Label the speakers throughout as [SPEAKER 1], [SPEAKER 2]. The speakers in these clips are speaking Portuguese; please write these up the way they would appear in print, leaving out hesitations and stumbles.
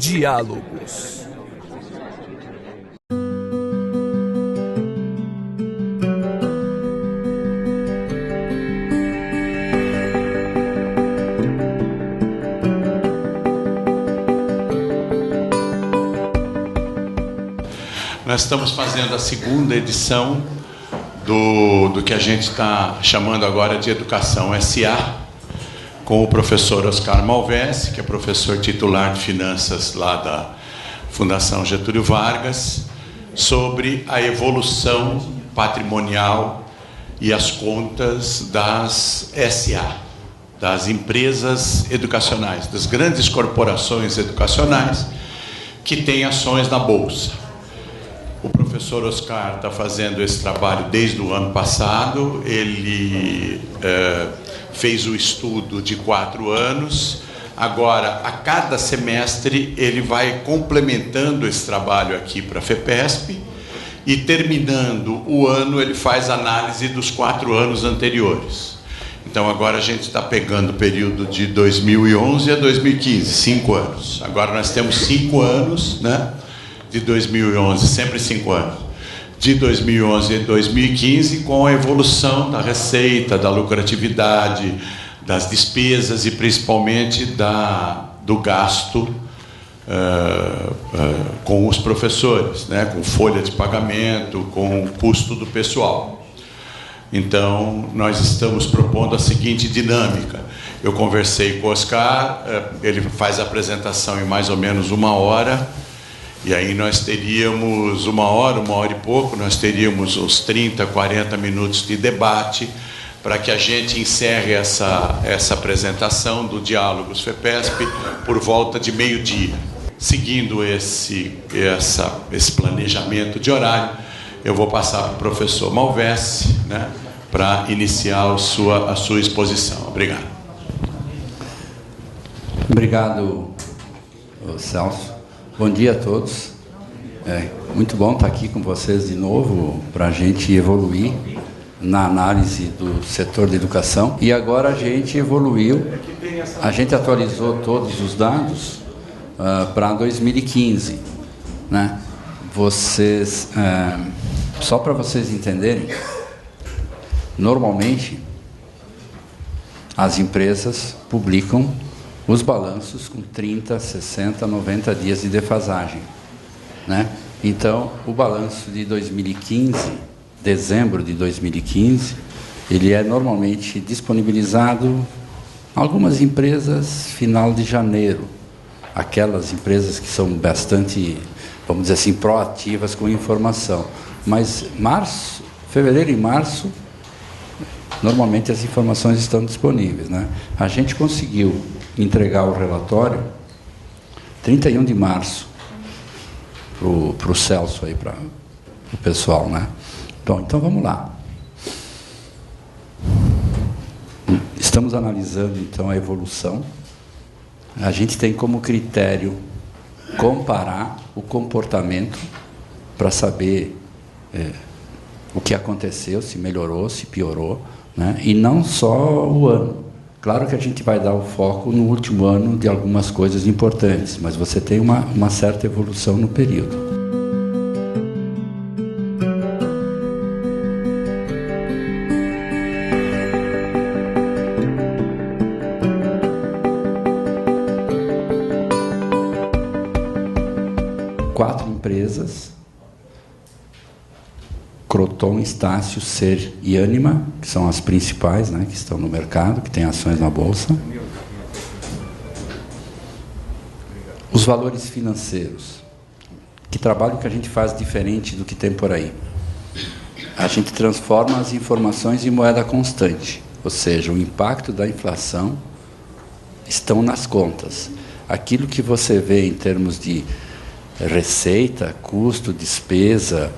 [SPEAKER 1] Diálogos.
[SPEAKER 2] Nós estamos fazendo a segunda edição do que a gente está chamando agora de Educação SA, com o professor Oscar Malvesi, que é professor titular de Finanças lá da Fundação Getúlio Vargas, sobre a evolução patrimonial e as contas das SA, das empresas educacionais, das grandes corporações educacionais que têm ações na Bolsa. O professor Oscar está fazendo esse trabalho desde o ano passado. Ele fez o estudo de 4 anos. Agora, a cada semestre, ele vai complementando esse trabalho aqui para a FEPESP e, terminando o ano, ele faz análise dos 4 anos anteriores. Então, agora a gente está pegando o período de 2011 a 2015, 5 anos. Agora nós temos 5 anos, né? De 2011, sempre 5 anos, de 2011 a 2015, com a evolução da receita, da lucratividade, das despesas e principalmente do gasto com os professores, né, com folha de pagamento, com o custo do pessoal. Então, nós estamos propondo a seguinte dinâmica. Eu conversei com o Oscar, ele faz a apresentação em mais ou menos 1 hora, e aí nós teríamos 1 hora e pouco, nós teríamos uns 30, 40 minutos de debate para que a gente encerre essa apresentação do Diálogos FEPESP por volta de meio-dia. Seguindo esse planejamento de horário, eu vou passar para o professor Malvesi, né, para iniciar a sua exposição. Obrigado.
[SPEAKER 3] Obrigado, Celso. Bom dia a todos. Muito bom estar aqui com vocês de novo para a gente evoluir na análise do setor de educação. E agora a gente evoluiu, a gente atualizou todos os dados para 2015, né? Só para vocês entenderem, normalmente as empresas publicam os balanços com 30, 60, 90 dias de defasagem, né? Então, o balanço de 2015, dezembro de 2015, ele é normalmente disponibilizado algumas empresas final de janeiro, aquelas empresas que são bastante, vamos dizer assim, proativas com informação. Mas fevereiro e março, normalmente as informações estão disponíveis, né? A gente conseguiu entregar o relatório 31 de março para o Celso aí, para o pessoal, né? Bom, então vamos lá. Estamos analisando então a evolução. A gente tem como critério comparar o comportamento para saber o que aconteceu, se melhorou, se piorou, né? E não só o ano. Claro que a gente vai dar o foco no último ano de algumas coisas importantes, mas você tem uma certa evolução no período. Quatro empresas: Croton, Estácio, Ser e Ânima, que são as principais, né, que estão no mercado, que têm ações na Bolsa. Os valores financeiros. Que trabalho que a gente faz diferente do que tem por aí? A gente transforma as informações em moeda constante, ou seja, o impacto da inflação estão nas contas. Aquilo que você vê em termos de receita, custo, despesa,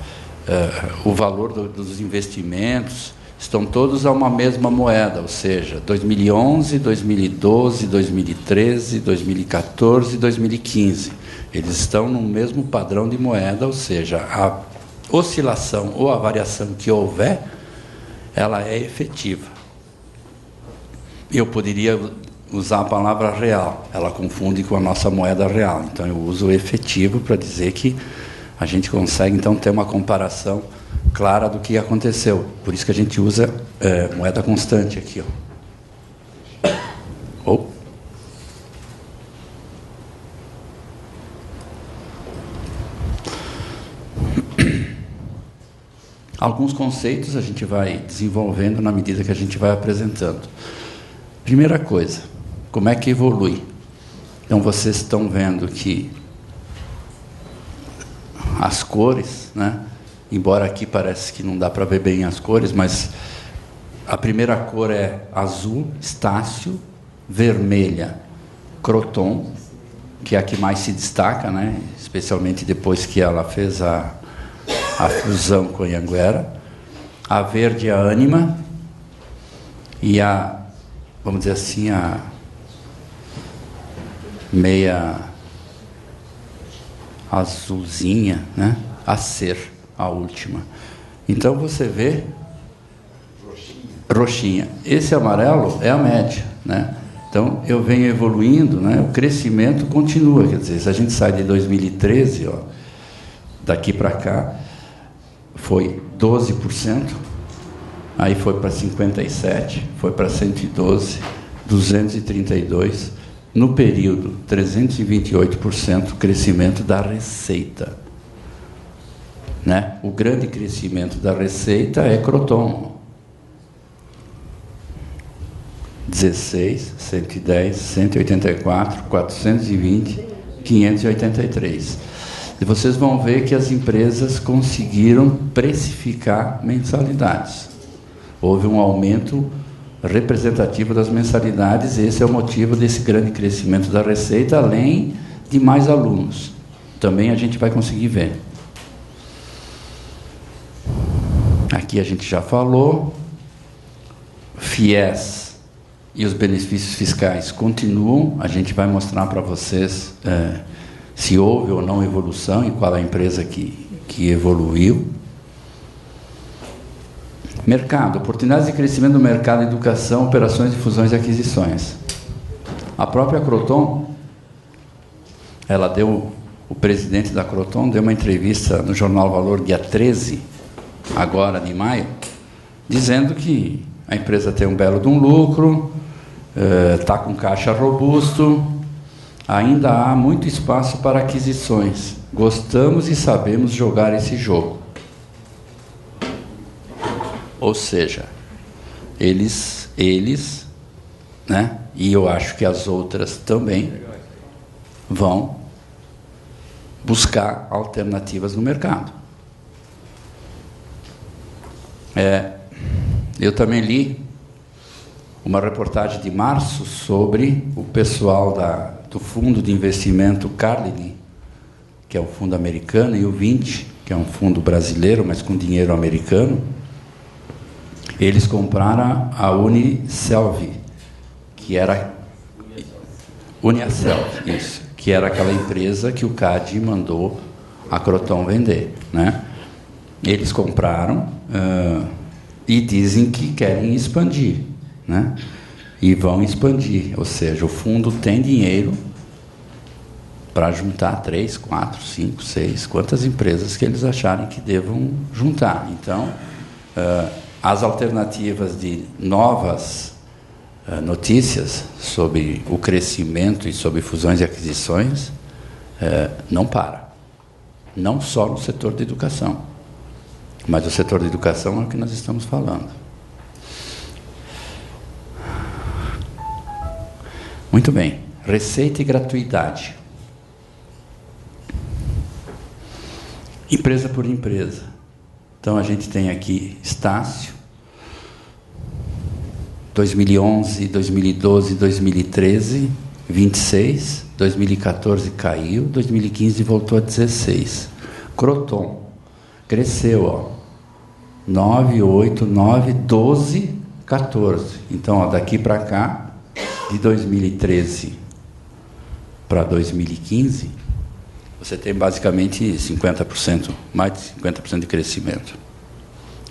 [SPEAKER 3] o valor dos investimentos, estão todos a uma mesma moeda, ou seja, 2011, 2012, 2013, 2014 e 2015. Eles estão no mesmo padrão de moeda, ou seja, a oscilação ou a variação que houver, ela é efetiva. Eu poderia usar a palavra real. Ela confunde com a nossa moeda real. Então, eu uso o efetivo para dizer que a gente consegue, então, ter uma comparação clara do que aconteceu. Por isso que a gente usa moeda constante aqui. Alguns conceitos a gente vai desenvolvendo na medida que a gente vai apresentando. Primeira coisa, como é que evolui? Então, vocês estão vendo que as cores, né? Embora aqui parece que não dá para ver bem as cores, mas a primeira cor é azul, Estácio, vermelha, Croton, que é a que mais se destaca, né? Especialmente depois que ela fez a fusão com a Anhanguera. A verde é a Ânima, e a, vamos dizer assim, a meia azulzinha, né? A Ser, a última. Então você vê roxinha. Esse amarelo é a média, né? Então eu venho evoluindo, né? O crescimento continua, quer dizer, se a gente sai de 2013, ó, daqui para cá, foi 12%, aí foi para 57%, foi para 112%, 232%, no período 328% crescimento da receita. Né? O grande crescimento da receita é Croton. 16, 110, 184, 420, 583. E vocês vão ver que as empresas conseguiram precificar mensalidades. Houve um aumento representativo das mensalidades, e esse é o motivo desse grande crescimento da receita, além de mais alunos. Também a gente vai conseguir ver. Aqui a gente já falou. FIES e os benefícios fiscais continuam. A gente vai mostrar para vocês se houve ou não evolução e qual a empresa que evoluiu. Mercado, oportunidades de crescimento do mercado, educação, operações de fusões e aquisições. A própria Croton, o presidente da Croton deu uma entrevista no Jornal Valor, dia 13, agora de maio, dizendo que a empresa tem um belo de um lucro, está com caixa robusto, ainda há muito espaço para aquisições. Gostamos e sabemos jogar esse jogo. Ou seja, eles, né, e eu acho que as outras também, vão buscar alternativas no mercado. Eu também li uma reportagem de março sobre o pessoal do fundo de investimento Carlyle, que é um fundo americano, e o Vinci, que é um fundo brasileiro, mas com dinheiro americano. Eles compraram a Unicelv, que era Unicelv, isso, que era aquela empresa que o CAD mandou a Croton vender, né? Eles compraram e dizem que querem expandir, né? E vão expandir, ou seja, o fundo tem dinheiro para juntar 3, 4, 5, 6, quantas empresas que eles acharem que devam juntar. Então, as alternativas de novas notícias sobre o crescimento e sobre fusões e aquisições não para. Não só no setor de educação, mas o setor de educação é o que nós estamos falando. Muito bem. Receita e gratuidade. Empresa por empresa. Então, a gente tem aqui Estácio, 2011, 2012, 2013, 26, 2014 caiu, 2015 voltou a 16. Croton, cresceu, ó, 9, 8, 9, 12, 14. Então, ó, daqui para cá, de 2013 para 2015, você tem basicamente 50%, mais de 50% de crescimento.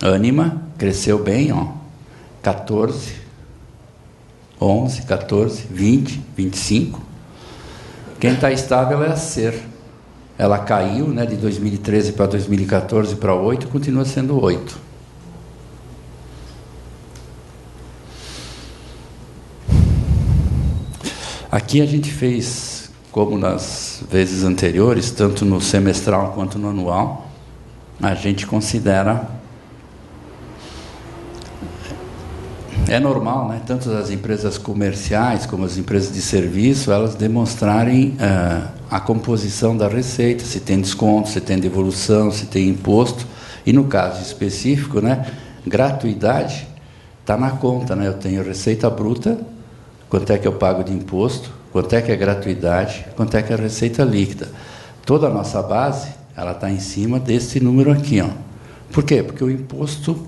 [SPEAKER 3] Ânima cresceu bem, ó, 14, 11, 14, 20, 25. Quem está estável é a SER. Ela caiu, né, de 2013 para 2014 para 8, continua sendo 8. Aqui a gente fez, como nas vezes anteriores, tanto no semestral quanto no anual, a gente considera... É normal, né? Tanto as empresas comerciais como as empresas de serviço, elas demonstrarem a composição da receita, se tem desconto, se tem devolução, se tem imposto. E no caso específico, né, gratuidade está na conta, né? Eu tenho receita bruta, quanto é que eu pago de imposto, quanto é que é gratuidade, quanto é que é a receita líquida. Toda a nossa base, ela está em cima desse número aqui, ó. Por quê? Porque o imposto,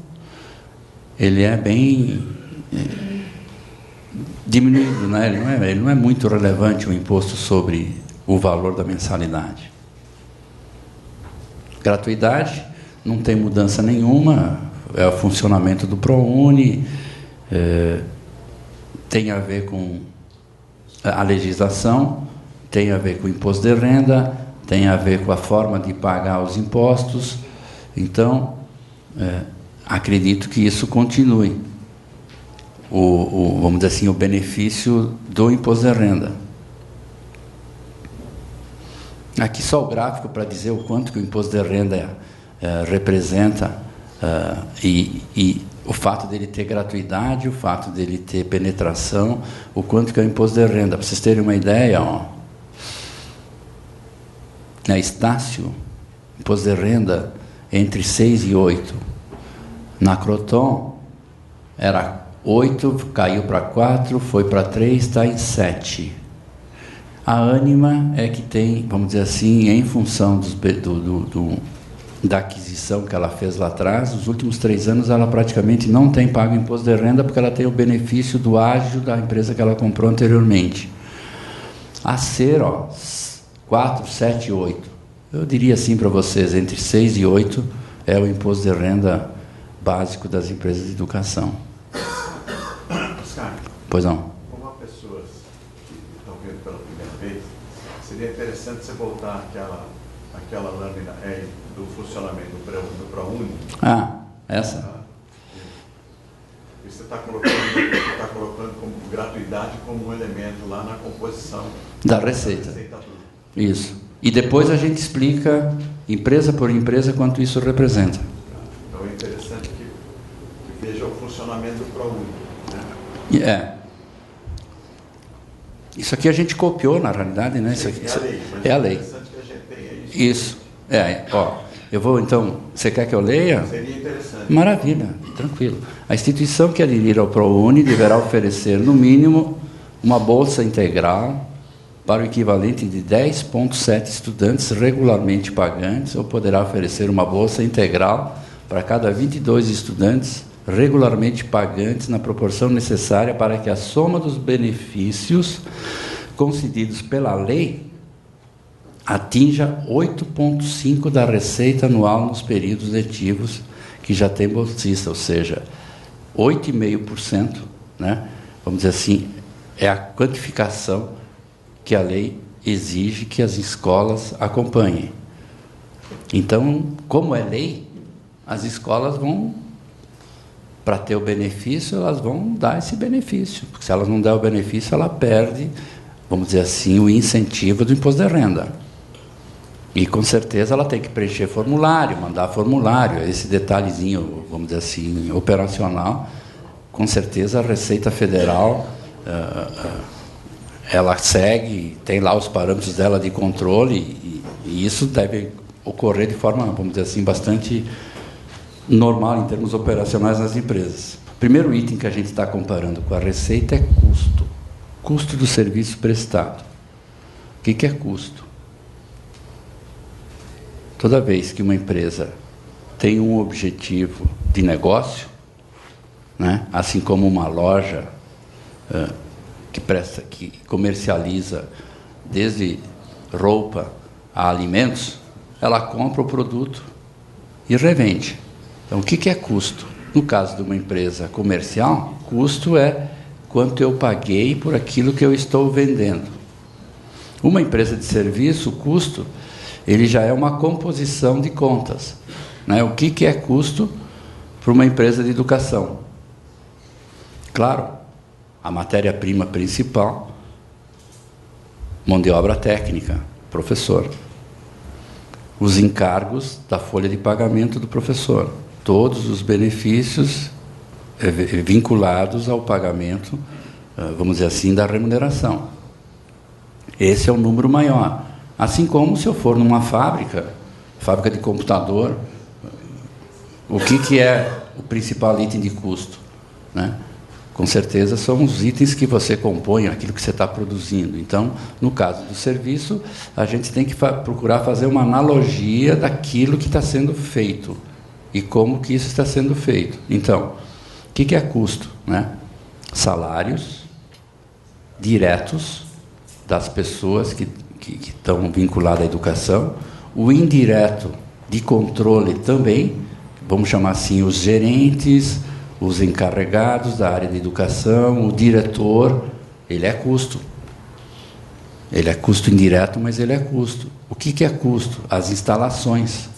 [SPEAKER 3] ele é bem diminuído, né? Ele não é muito relevante, o imposto sobre o valor da mensalidade. Gratuidade, não tem mudança nenhuma, é o funcionamento do ProUni, tem a ver com a legislação, tem a ver com o imposto de renda, tem a ver com a forma de pagar os impostos. Então, acredito que isso continue. Vamos dizer assim, o benefício do imposto de renda. Aqui só o gráfico para dizer o quanto que o imposto de renda representa, e o fato dele ter gratuidade, o fato dele ter penetração, o quanto que é o imposto de renda. Para vocês terem uma ideia, ó, na Estácio, imposto de renda entre 6 e 8. Na Croton, era 8, caiu para 4, foi para 3, está em 7. A Ânima é que tem, vamos dizer assim, em função da aquisição que ela fez lá atrás, nos últimos 3 anos ela praticamente não tem pago imposto de renda, porque ela tem o benefício do ágio da empresa que ela comprou anteriormente. A SER, ó, 4, 7 e 8. Eu diria assim para vocês, entre 6 e 8 é o imposto de renda básico das empresas de educação.
[SPEAKER 2] Oscar,
[SPEAKER 3] pois não.
[SPEAKER 2] como há pessoas que estão vendo pela primeira vez, seria interessante você voltar àquela lâmina do funcionamento do ProUni.
[SPEAKER 3] Ah, essa?
[SPEAKER 2] E você está colocando como gratuidade como um elemento lá na composição
[SPEAKER 3] da receita.
[SPEAKER 2] Bruta.
[SPEAKER 3] Isso. E depois a gente explica, empresa por empresa, quanto isso representa.
[SPEAKER 2] Então é interessante que veja o funcionamento do ProUni.
[SPEAKER 3] Isso aqui a gente copiou, na realidade, né? Isso aqui, é a lei. Isso. Ó, eu vou, então, você quer que eu leia?
[SPEAKER 2] Seria interessante.
[SPEAKER 3] Maravilha, tranquilo. A instituição que aderir ao ProUni deverá oferecer, no mínimo, uma bolsa integral para o equivalente de 10,7 estudantes regularmente pagantes, ou poderá oferecer uma bolsa integral para cada 22 estudantes regularmente pagantes na proporção necessária para que a soma dos benefícios concedidos pela lei atinja 8,5% da receita anual nos períodos letivos que já tem bolsista, ou seja, 8,5%, né? Vamos dizer assim, é a quantificação que a lei exige que as escolas acompanhem. Então, como é lei, as escolas vão, para ter o benefício, elas vão dar esse benefício, porque se elas não der o benefício, ela perde, vamos dizer assim, o incentivo do imposto de renda. E, com certeza, ela tem que preencher formulário, mandar formulário, esse detalhezinho, vamos dizer assim, operacional. Com certeza, a Receita Federal, ela segue, tem lá os parâmetros dela de controle, e isso deve ocorrer de forma, vamos dizer assim, bastante normal em termos operacionais nas empresas. O primeiro item que a gente está comparando com a receita é custo. Custo do serviço prestado. O que é custo? Toda vez que uma empresa tem um objetivo de negócio, né, assim como uma loja que comercializa desde roupa a alimentos, ela compra o produto e revende. Então, o que é custo? No caso de uma empresa comercial, custo é quanto eu paguei por aquilo que eu estou vendendo. Uma empresa de serviço, o custo, ele já é uma composição de contas, né? O que é custo para uma empresa de educação? Claro, a matéria-prima principal, mão de obra técnica, professor. Os encargos da folha de pagamento do professor. Todos os benefícios vinculados ao pagamento, vamos dizer assim, da remuneração. Esse é o número maior. Assim como se eu for numa fábrica de computador, o que é o principal item de custo, né? Com certeza são os itens que você compõe, aquilo que você está produzindo. Então, no caso do serviço, a gente tem que procurar fazer uma analogia daquilo que está sendo feito e como que isso está sendo feito. Então, o que é custo, né? Salários diretos das pessoas que estão vinculadas à educação, o indireto de controle também, vamos chamar assim, os gerentes, os encarregados da área de educação, o diretor, ele é custo. Ele é custo indireto, mas ele é custo. O que é custo? As instalações.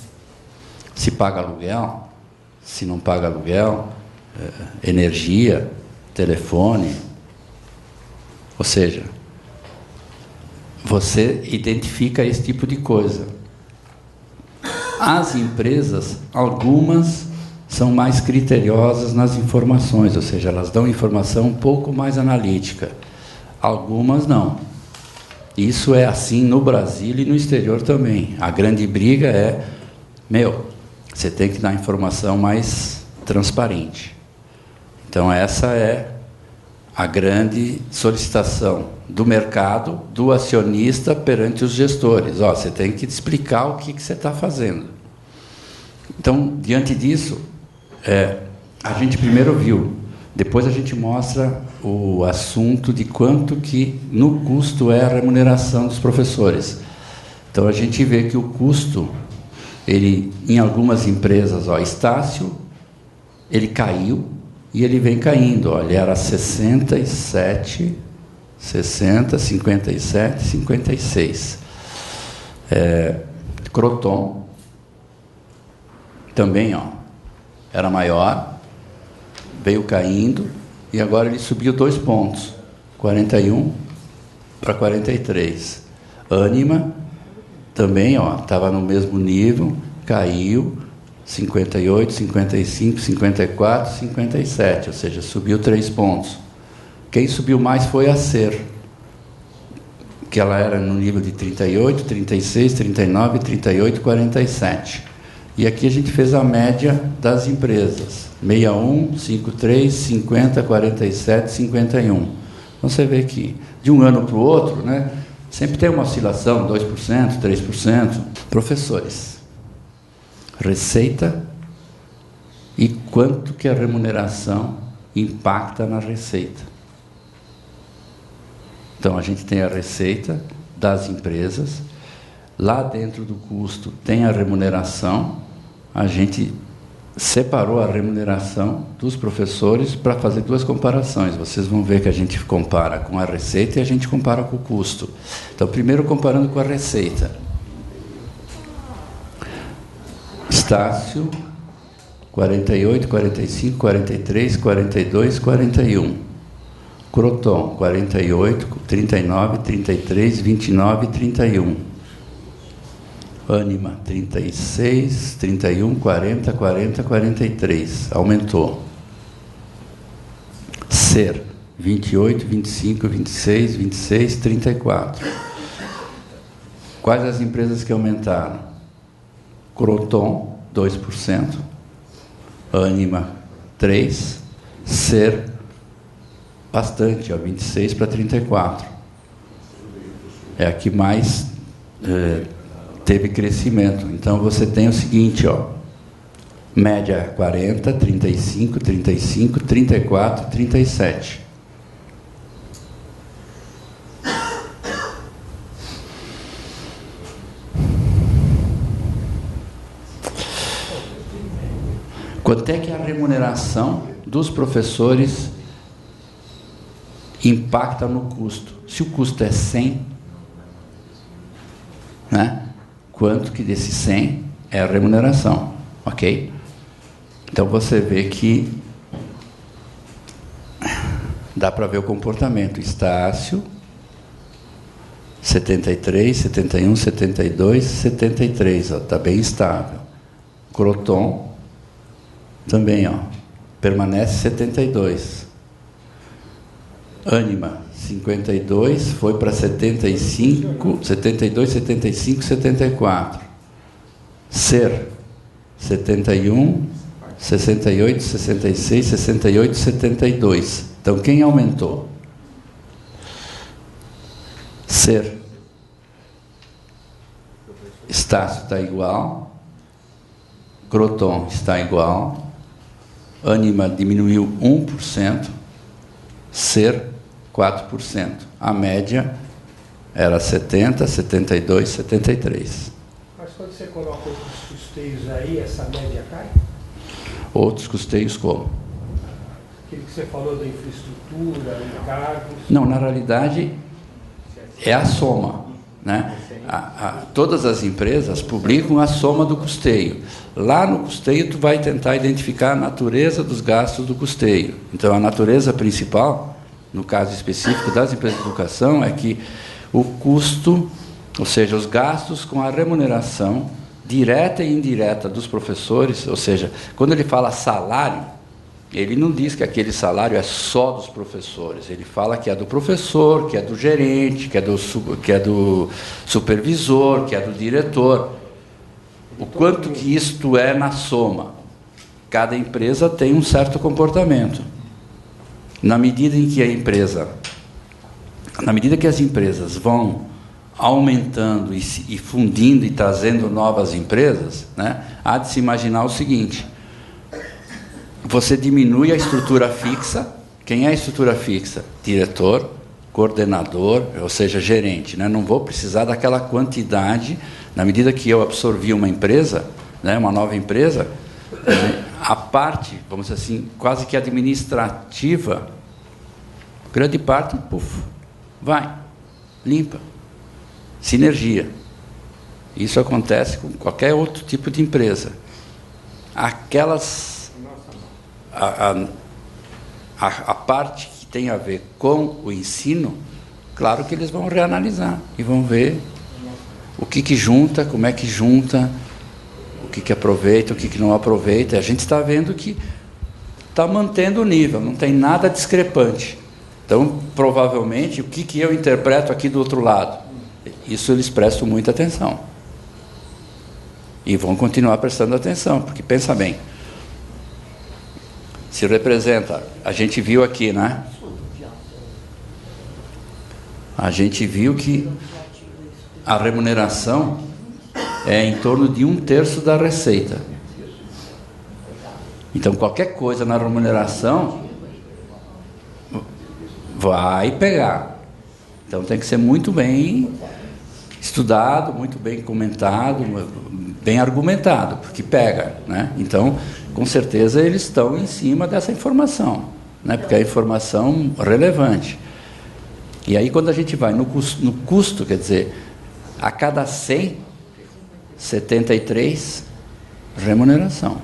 [SPEAKER 3] Se paga aluguel, se não paga aluguel, energia, telefone. Ou seja, você identifica esse tipo de coisa. As empresas, algumas são mais criteriosas nas informações, ou seja, elas dão informação um pouco mais analítica. Algumas não. Isso é assim no Brasil e no exterior também. A grande briga é, você tem que dar informação mais transparente. Então, essa é a grande solicitação do mercado, do acionista perante os gestores. Você tem que explicar o que você está fazendo. Então, diante disso, a gente primeiro viu, depois a gente mostra o assunto de quanto que no custo é a remuneração dos professores. Então, a gente vê que o custo, ele, em algumas empresas, Estácio, ele caiu e ele vem caindo. Ele era 67, 60, 57, 56. Croton, também, era maior, veio caindo, e agora ele subiu 2 pontos, 41 para 43. Ânima, também, estava no mesmo nível, caiu, 58, 55, 54, 57, ou seja, subiu 3 pontos. Quem subiu mais foi a Ser, que ela era no nível de 38, 36, 39, 38, 47. E aqui a gente fez a média das empresas. 61, 53, 50, 47, 51. Então você vê que de um ano para o outro, né, sempre tem uma oscilação, 2%, 3%. Professores, receita e quanto que a remuneração impacta na receita. Então a gente tem a receita das empresas, lá dentro do custo tem a remuneração. A gente separou a remuneração dos professores para fazer 2 comparações. Vocês vão ver que a gente compara com a receita e a gente compara com o custo. Então, primeiro comparando com a receita. Estácio, 48, 45, 43, 42, 41. Croton, 48, 39, 33, 29 e 31. Ânima, 36, 31, 40, 40, 43. Aumentou. Ser, 28, 25, 26, 26, 34. Quais as empresas que aumentaram? Croton, 2%. Ânima, 3%. Ser, bastante, 26 para 34. É a que mais teve crescimento. Então, você tem o seguinte, média 40, 35, 35, 34, 37. Quanto é que é a remuneração dos professores impacta no custo. Se o custo é 100, né? Quanto que desse 100 é a remuneração, ok? Então você vê que dá para ver o comportamento. Estácio, 73, 71, 72, 73, está bem estável. Croton, também, ó, permanece 72. Ânima, 52, foi para 75, 72, 75, 74. Ser, 71, 68, 66, 68, 72. Então, quem aumentou? Ser. Estácio está igual. Croton está igual. Ânima diminuiu 1%. Ser, 4%. A média era 70, 72, 73.
[SPEAKER 1] Mas quando você coloca outros custeios aí, essa média cai?
[SPEAKER 3] Outros custeios como?
[SPEAKER 1] Aquele que você falou da infraestrutura, encargos...
[SPEAKER 3] Não, na realidade, é a soma, né? Todas as empresas publicam a soma do custeio. Lá no custeio, tu vai tentar identificar a natureza dos gastos do custeio. Então, a natureza principal, no caso específico das empresas de educação, é que o custo, ou seja, os gastos com a remuneração direta e indireta dos professores, ou seja, quando ele fala salário, ele não diz que aquele salário é só dos professores, ele fala que é do professor, que é do gerente, que é do supervisor, que é do diretor. O quanto que isto é na soma. Cada empresa tem um certo comportamento. Na medida em que as empresas vão aumentando e fundindo e trazendo novas empresas, né, há de se imaginar o seguinte: você diminui a estrutura fixa. Quem é a estrutura fixa? Diretor, coordenador, ou seja, gerente, né? Não vou precisar daquela quantidade. Na medida que eu absorvi uma empresa, né, uma nova empresa, a parte, vamos dizer assim, quase que administrativa, grande parte, puf, vai, limpa. Sinergia. Isso acontece com qualquer outro tipo de empresa. Aquelas... A parte que tem a ver com o ensino, claro que eles vão reanalisar e vão ver o que junta, como é que junta, o que aproveita, o que não aproveita. A gente está vendo que está mantendo o nível, não tem nada discrepante. Então, provavelmente, o que eu interpreto aqui do outro lado? Isso eles prestam muita atenção. E vão continuar prestando atenção, porque pensa bem, se representa, a gente viu aqui, né? A gente viu que a remuneração é em torno de 1/3 da receita. Então, qualquer coisa na remuneração vai pegar. Então, tem que ser muito bem estudado, muito bem comentado, bem argumentado, porque pega, né? Então, com certeza, eles estão em cima dessa informação, né? Porque é informação relevante. E aí, quando a gente vai no custo, quer dizer, a cada 100, 73, remuneração.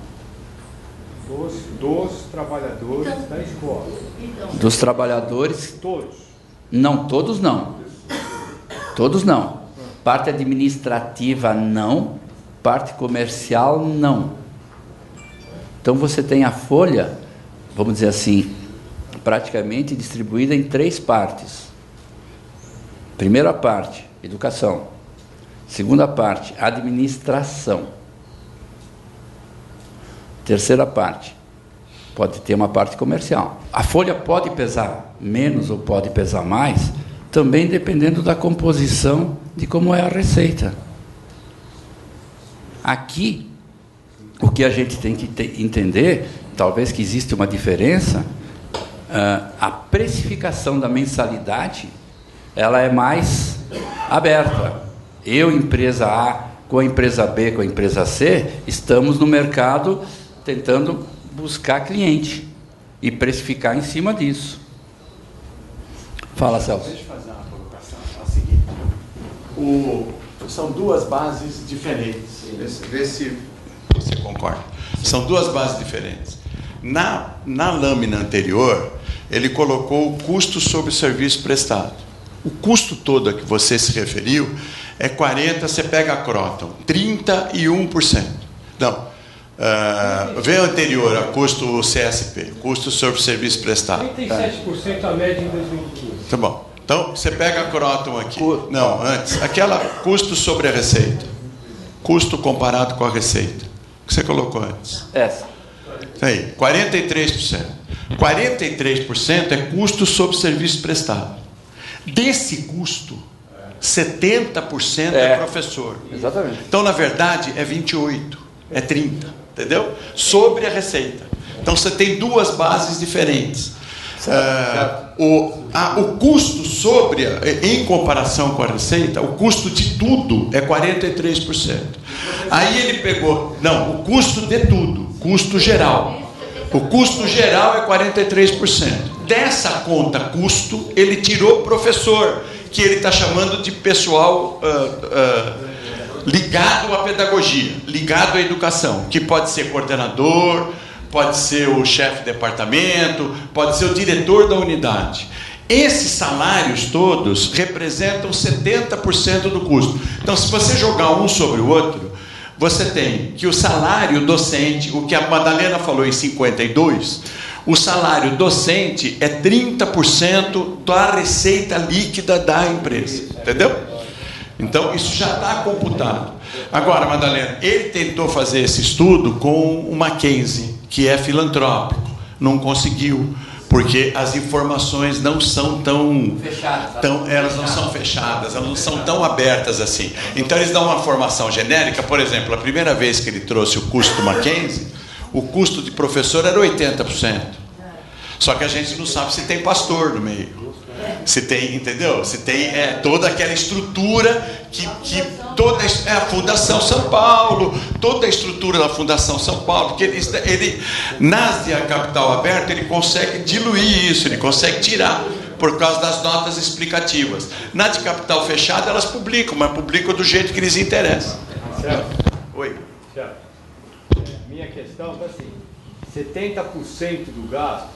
[SPEAKER 1] Dos trabalhadores da escola.
[SPEAKER 3] Dos trabalhadores...
[SPEAKER 1] Todos?
[SPEAKER 3] Não, todos não. Todos não. Parte administrativa, não. Parte comercial, não. Então, você tem a folha, vamos dizer assim, praticamente distribuída em 3 partes. Primeira parte, educação. Segunda parte, administração. Terceira parte, pode ter uma parte comercial. A folha pode pesar menos ou pode pesar mais, também dependendo da composição de como é a receita. Aqui, o que a gente tem que entender, talvez que existe uma diferença, a precificação da mensalidade, ela é mais aberta. Eu, empresa A, com a empresa B, com a empresa C, estamos no mercado tentando buscar cliente e precificar em cima disso. Fala, Celso.
[SPEAKER 2] Deixa eu fazer uma colocação. É o seguinte: são duas bases diferentes. Vê se você concorda. São duas bases diferentes. Na lâmina anterior, ele colocou o custo sobre o serviço prestado. O custo todo a que você se referiu é 40%, você pega a Croton, 31%. Não, vê o anterior, a custo CSP, custo sobre o serviço prestado.
[SPEAKER 1] 37% a média em 2015.
[SPEAKER 2] Tá bom. Então, você pega a Croton aqui. Não, antes. Aquela custo sobre a receita. Custo comparado com a receita. O que você colocou antes?
[SPEAKER 3] Essa.
[SPEAKER 2] Aí, 43%. 43% é custo sobre serviço prestado. Desse custo, 70% é professor.
[SPEAKER 3] Exatamente.
[SPEAKER 2] Então, na verdade, é 28%, é 30%, entendeu? Sobre a receita. Então, você tem duas bases diferentes. O custo sobre, em comparação com a receita, o custo de tudo é 43%. Aí ele pegou, não, o custo de tudo, custo geral. O custo geral é 43%. Dessa conta custo, ele tirou o professor, que ele está chamando de pessoal ligado à pedagogia, ligado à educação, que pode ser coordenador, pode ser o chefe de departamento, pode ser o diretor da unidade. Esses salários todos representam 70% do custo. Então, se você jogar um sobre o outro, você tem que o salário docente, o que a Madalena falou em 52%, o salário docente é 30% da receita líquida da empresa. Entendeu? Então, isso já está computado. Agora, Madalena, ele tentou fazer esse estudo com o Mackenzie, que é filantrópico. Não conseguiu, porque as informações não são tão fechadas, elas não são fechadas, elas não são tão abertas assim. Então, eles dão uma formação genérica. Por exemplo, a primeira vez que ele trouxe o custo do Mackenzie, o custo de professor era 80%. Só que a gente não sabe se tem pastor no meio. Se tem, entendeu? Se tem toda aquela estrutura que toda a Fundação São Paulo, toda a estrutura da Fundação São Paulo, porque ele nas de capital aberto, ele consegue diluir isso, ele consegue tirar por causa das notas explicativas. Na de capital fechado, elas publicam, mas publicam do jeito que lhes interessa.
[SPEAKER 1] Certo.
[SPEAKER 2] Oi.
[SPEAKER 1] Certo. Minha questão é assim: 70% do gasto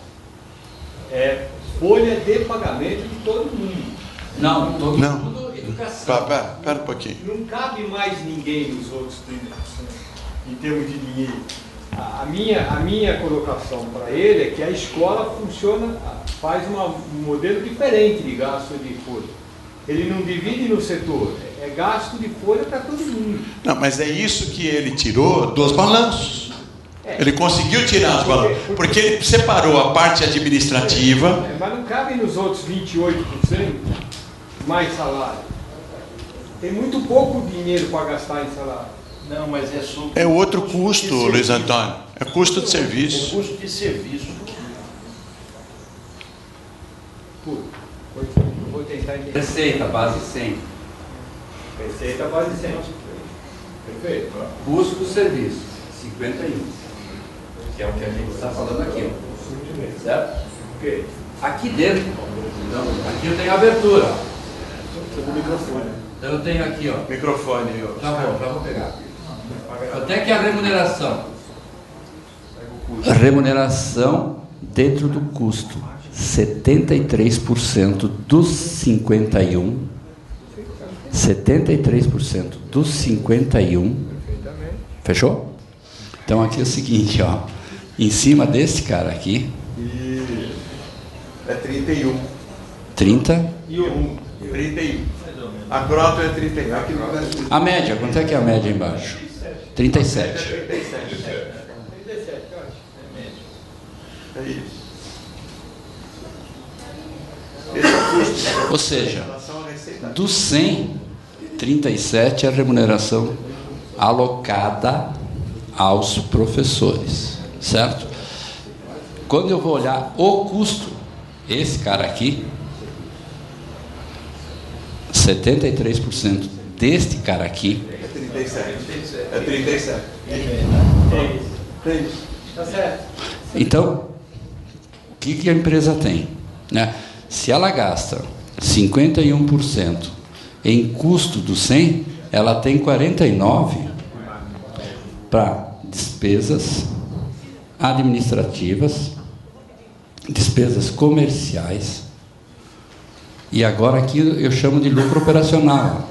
[SPEAKER 1] é folha de pagamento de todo mundo.
[SPEAKER 3] Não, todo
[SPEAKER 2] Não.
[SPEAKER 3] mundo educação.
[SPEAKER 2] Pera um pouquinho.
[SPEAKER 1] Não cabe mais ninguém nos outros 30% em termos de dinheiro. A minha colocação para ele é que a escola funciona, faz um modelo diferente de gasto de folha. Ele não divide no setor, é gasto de folha para todo mundo.
[SPEAKER 2] Não, mas é isso que ele tirou dos balanços. Ele conseguiu tirar os balanços, porque ele separou a parte administrativa.
[SPEAKER 1] Mas não cabe nos outros 28% mais salário. Tem muito pouco dinheiro para gastar em salário.
[SPEAKER 4] Não, mas é sobre...
[SPEAKER 2] É outro custo, Luiz Antônio. É custo de serviço.
[SPEAKER 4] É custo de serviço.
[SPEAKER 1] Vou tentar entender.
[SPEAKER 3] Receita, base 100.
[SPEAKER 1] Receita base 100. Perfeito.
[SPEAKER 3] Custo do serviço, 51. Que é o que a gente está falando aqui. Ó. Certo?
[SPEAKER 1] Ok.
[SPEAKER 3] Aqui dentro, então, aqui eu tenho abertura. Então eu tenho aqui, ó.
[SPEAKER 2] Microfone.
[SPEAKER 3] Já vou pegar. Até que a remuneração. A remuneração dentro do custo. 73% dos 51. 73% dos 51. Fechou? Então aqui é o seguinte, ó. Em cima desse cara aqui.
[SPEAKER 2] É 31.
[SPEAKER 3] 30.
[SPEAKER 2] 31. A Croton é 31. Aqui no Brasil.
[SPEAKER 3] A média, quanto é que é a média embaixo? 37.
[SPEAKER 2] 37. É isso. Esse é o custo.
[SPEAKER 3] Ou seja,
[SPEAKER 2] Em relação à receita.
[SPEAKER 3] dos 100, 37 é a remuneração alocada aos professores, certo? Quando eu vou olhar o custo, esse cara aqui, 73% deste cara aqui,
[SPEAKER 2] É 37. É 37.
[SPEAKER 1] É isso. Tá certo.
[SPEAKER 3] então, o que a empresa tem? Né? Se ela gasta 51% em custo do 100, ela tem 49% para despesas administrativas, despesas comerciais, e agora aqui eu chamo de lucro operacional.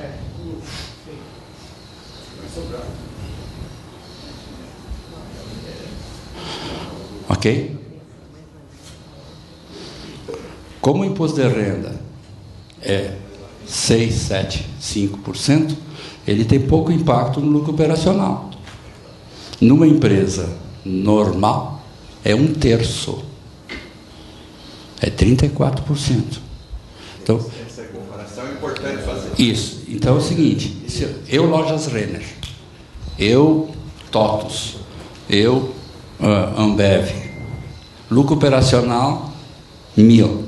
[SPEAKER 3] Ok? Como o imposto de renda é 6, 7, 5%, ele tem pouco impacto no lucro operacional. Numa empresa normal, é 1/3. É 34%. Então,
[SPEAKER 2] essa comparação é importante fazer.
[SPEAKER 3] Isso. Então é o seguinte, eu Lojas Renner, eu TOTUS, eu Ambev, lucro operacional 1.000,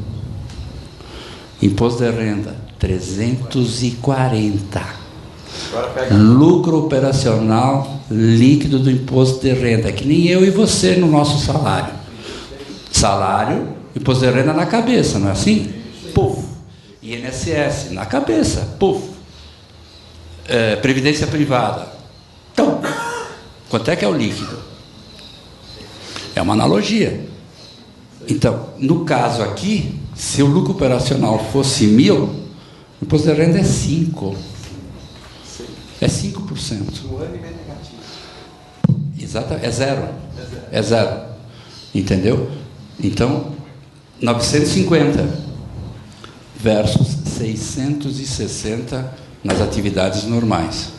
[SPEAKER 3] imposto de renda 340, lucro operacional líquido do imposto de renda, que nem eu e você no nosso salário, imposto de renda na cabeça, não é assim? Puf. INSS na cabeça, puf. Previdência privada, então, quanto é que é o líquido? É uma analogia. Então, no caso aqui, se o lucro operacional fosse 1.000, o imposto de renda é 5%. É 5%.
[SPEAKER 1] No ano é negativo.
[SPEAKER 3] Exato, é zero. É zero. Entendeu? Então, 950 versus 660 nas atividades normais.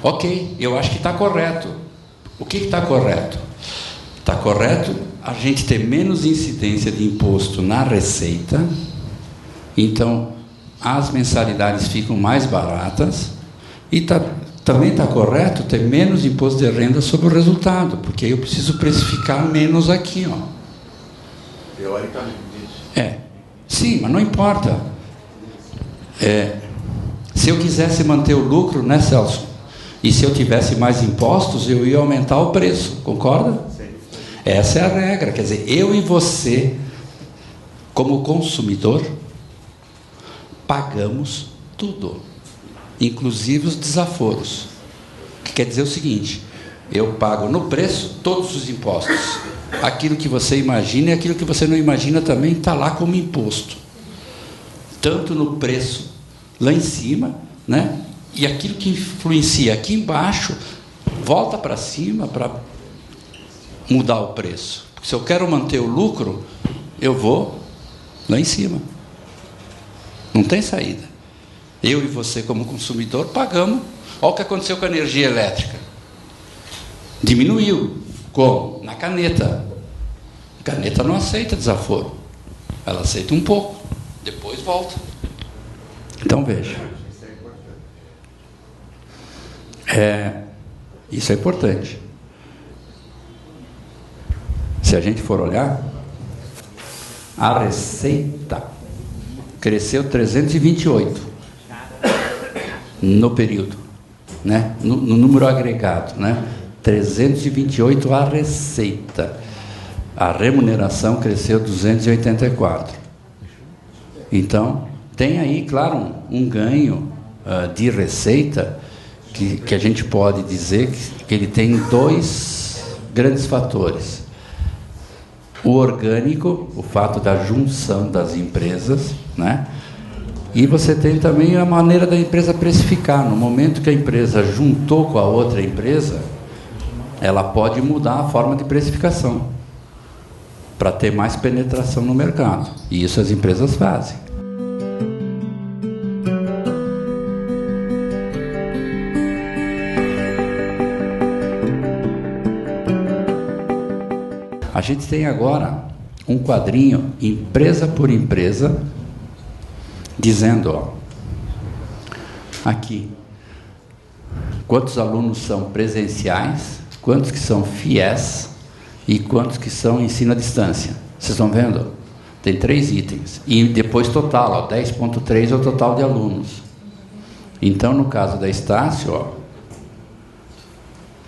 [SPEAKER 3] Ok, eu acho que está correto. O que está correto? Está correto a gente ter menos incidência de imposto na receita, então as mensalidades ficam mais baratas, e também está correto ter menos imposto de renda sobre o resultado, porque aí eu preciso precificar menos aqui, ó.
[SPEAKER 2] Teoricamente.
[SPEAKER 3] Sim, mas não importa. Se eu quisesse manter o lucro, né, Celso? E se eu tivesse mais impostos, eu ia aumentar o preço, concorda?
[SPEAKER 2] Sim.
[SPEAKER 3] Essa é a regra, quer dizer, eu e você, como consumidor, pagamos tudo, inclusive os desaforos. Que quer dizer o seguinte, eu pago no preço todos os impostos. Aquilo que você imagina e aquilo que você não imagina também está lá como imposto. Tanto no preço, lá em cima, né? E aquilo que influencia aqui embaixo, volta para cima para mudar o preço. Porque se eu quero manter o lucro, eu vou lá em cima. Não tem saída. Eu e você, como consumidor, pagamos. Olha o que aconteceu com a energia elétrica. Diminuiu. Como? Na caneta. A caneta não aceita desaforo. Ela aceita um pouco. Depois volta. Então, veja. Isso é importante. Se a gente for olhar, a receita cresceu 328 no período, né? No número agregado, né? 328 a receita. A remuneração cresceu 284. Então, tem aí, claro, um ganho de receita que a gente pode dizer que ele tem dois grandes fatores. O orgânico, o fato da junção das empresas, né? E você tem também a maneira da empresa precificar. No momento que a empresa juntou com a outra empresa, ela pode mudar a forma de precificação para ter mais penetração no mercado. E isso as empresas fazem. A gente tem agora um quadrinho, empresa por empresa, dizendo, ó, aqui, quantos alunos são presenciais, quantos que são FIES e quantos que são ensino à distância. Vocês estão vendo? Tem 3 itens. E depois total, 10,3 é o total de alunos. Então, no caso da Estácio, ó,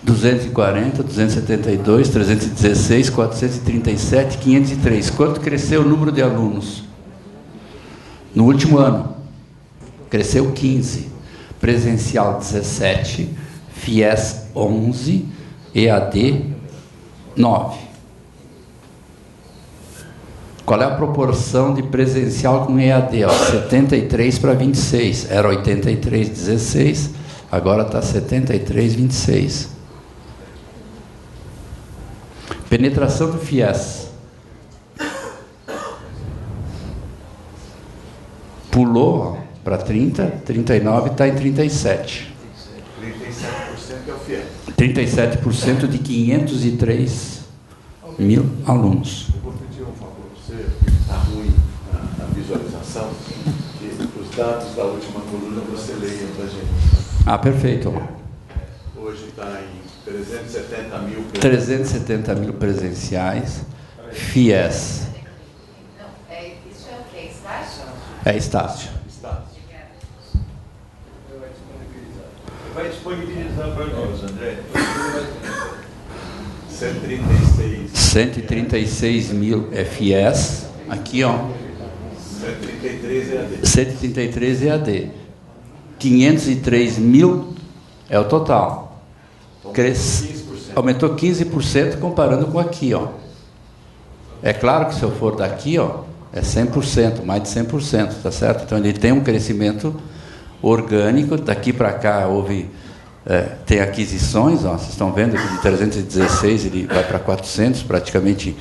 [SPEAKER 3] 240, 272, 316, 437, 503. Quanto cresceu o número de alunos? No último ano, cresceu 15. Presencial 17, FIES 11, EAD 9. Qual é a proporção de presencial com EAD? 73 para 26. Era 83, 16, agora está 73, 26. Penetração do FIES. Pulou para 30, 39, está em 37.
[SPEAKER 2] 37% é o FIES.
[SPEAKER 3] 37% de 503 mil alunos.
[SPEAKER 2] Eu vou pedir um favor para você, está ruim a visualização, que os dados da última coluna você leia para a gente.
[SPEAKER 3] Ah, perfeito.
[SPEAKER 2] Hoje está em 370 mil.
[SPEAKER 3] 370 mil presenciais, FIES.
[SPEAKER 5] Isso é o que? Estágio?
[SPEAKER 3] É Estácio.
[SPEAKER 4] Vai disponibilizar para nós, André.
[SPEAKER 2] 136.
[SPEAKER 3] 136 mil FIES. Aqui, ó.
[SPEAKER 2] 133 EAD.
[SPEAKER 3] 133 EAD. 503 mil é o total. Aumentou 15% comparando com aqui, ó. É claro que se eu for daqui, ó, é 100%, mais de 100%, tá certo? Então ele tem um crescimento orgânico. Daqui para cá houve tem aquisições, ó, vocês estão vendo que de 316 ele vai para 400, praticamente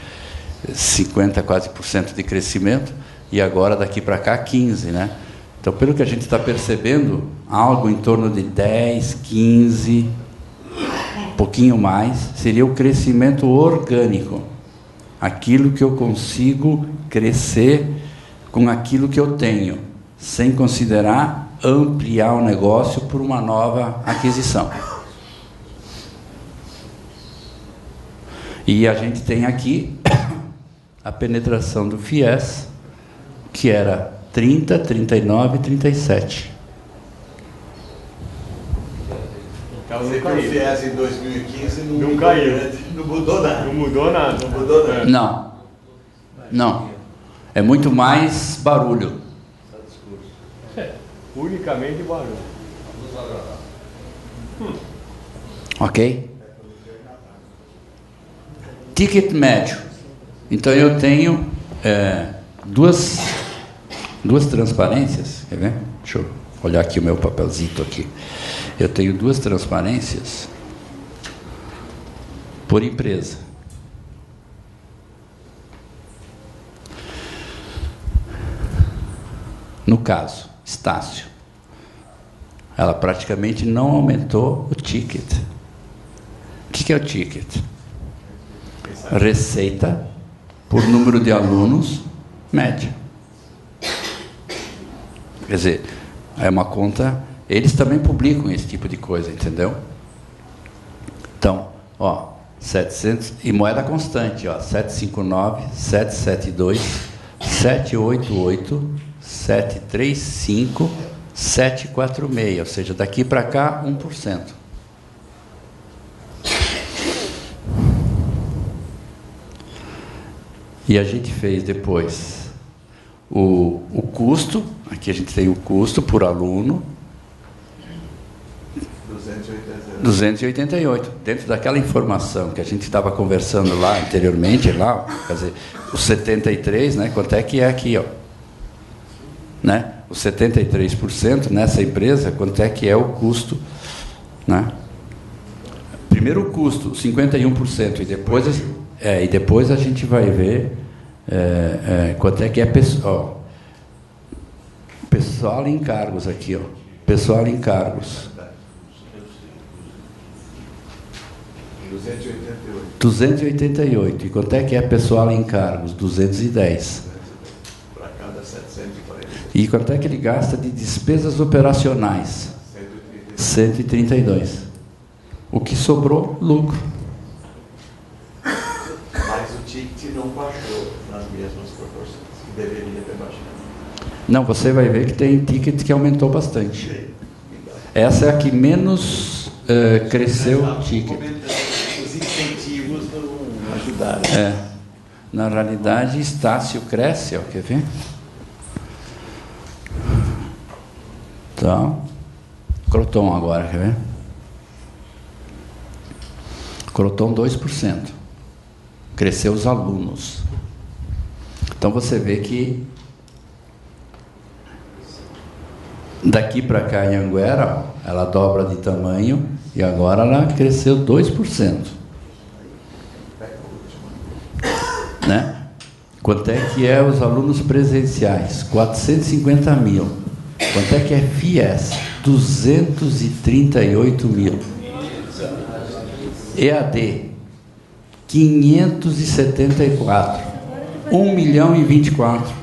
[SPEAKER 3] 50 quase por cento de crescimento, e agora daqui para cá 15, né? Então, pelo que a gente está percebendo, algo em torno de 10, 15, um pouquinho mais, seria o crescimento orgânico. Aquilo que eu consigo crescer com aquilo que eu tenho, sem considerar ampliar o negócio por uma nova aquisição. E a gente tem aqui a penetração do FIES, que era 30, 39 e 37.
[SPEAKER 1] Então
[SPEAKER 2] Você
[SPEAKER 1] não
[SPEAKER 2] que o
[SPEAKER 1] caiu.
[SPEAKER 2] FIES em 2015
[SPEAKER 1] Não caiu.
[SPEAKER 2] Não mudou nada.
[SPEAKER 1] Não mudou nada.
[SPEAKER 2] Não mudou nada.
[SPEAKER 3] Não. Não. É muito mais barulho.
[SPEAKER 1] Unicamente barulho.
[SPEAKER 3] Ok? Ticket médio. Então eu tenho duas transparências. Quer ver? Deixa eu olhar aqui o meu papelzito aqui. Eu tenho duas transparências por empresa. No caso, Estácio, ela praticamente não aumentou o ticket. O que é o ticket? Receita por número de alunos, média. Quer dizer, é uma conta. Eles também publicam esse tipo de coisa, entendeu? Então, ó, 700 e moeda constante, ó, 759, 772, 788, 735, 746, ou seja, daqui para cá 1%. E a gente fez depois o custo, aqui a gente tem o custo por aluno, 288, dentro daquela informação que a gente estava conversando lá anteriormente, lá, quer dizer, os 73, né, quanto é que é aqui, ó, né, os 73% nessa empresa, quanto é que é o custo, né? Primeiro o custo, 51%, e depois a gente vai ver quanto é que é pessoal em cargos aqui, ó, pessoal em cargos. 288. E quanto é que é pessoal em cargos? 210.
[SPEAKER 2] Para cada 740.
[SPEAKER 3] E quanto é que ele gasta de despesas operacionais? 132. O que sobrou, lucro.
[SPEAKER 2] Mas o ticket não baixou nas mesmas proporções, que deveria ter baixado.
[SPEAKER 3] Não, você vai ver que tem ticket que aumentou bastante. Essa é a que menos cresceu o ticket. Na realidade, Estácio cresce, ó, quer ver? Então, Croton agora, quer ver? Croton 2%. Cresceu os alunos. Então você vê que daqui para cá em Anguera, ó, ela dobra de tamanho e agora ela cresceu 2%. Né? Quanto é que é os alunos presenciais? 450 mil. Quanto é que é FIES? 238 mil. EAD, 574. 1 milhão e 24.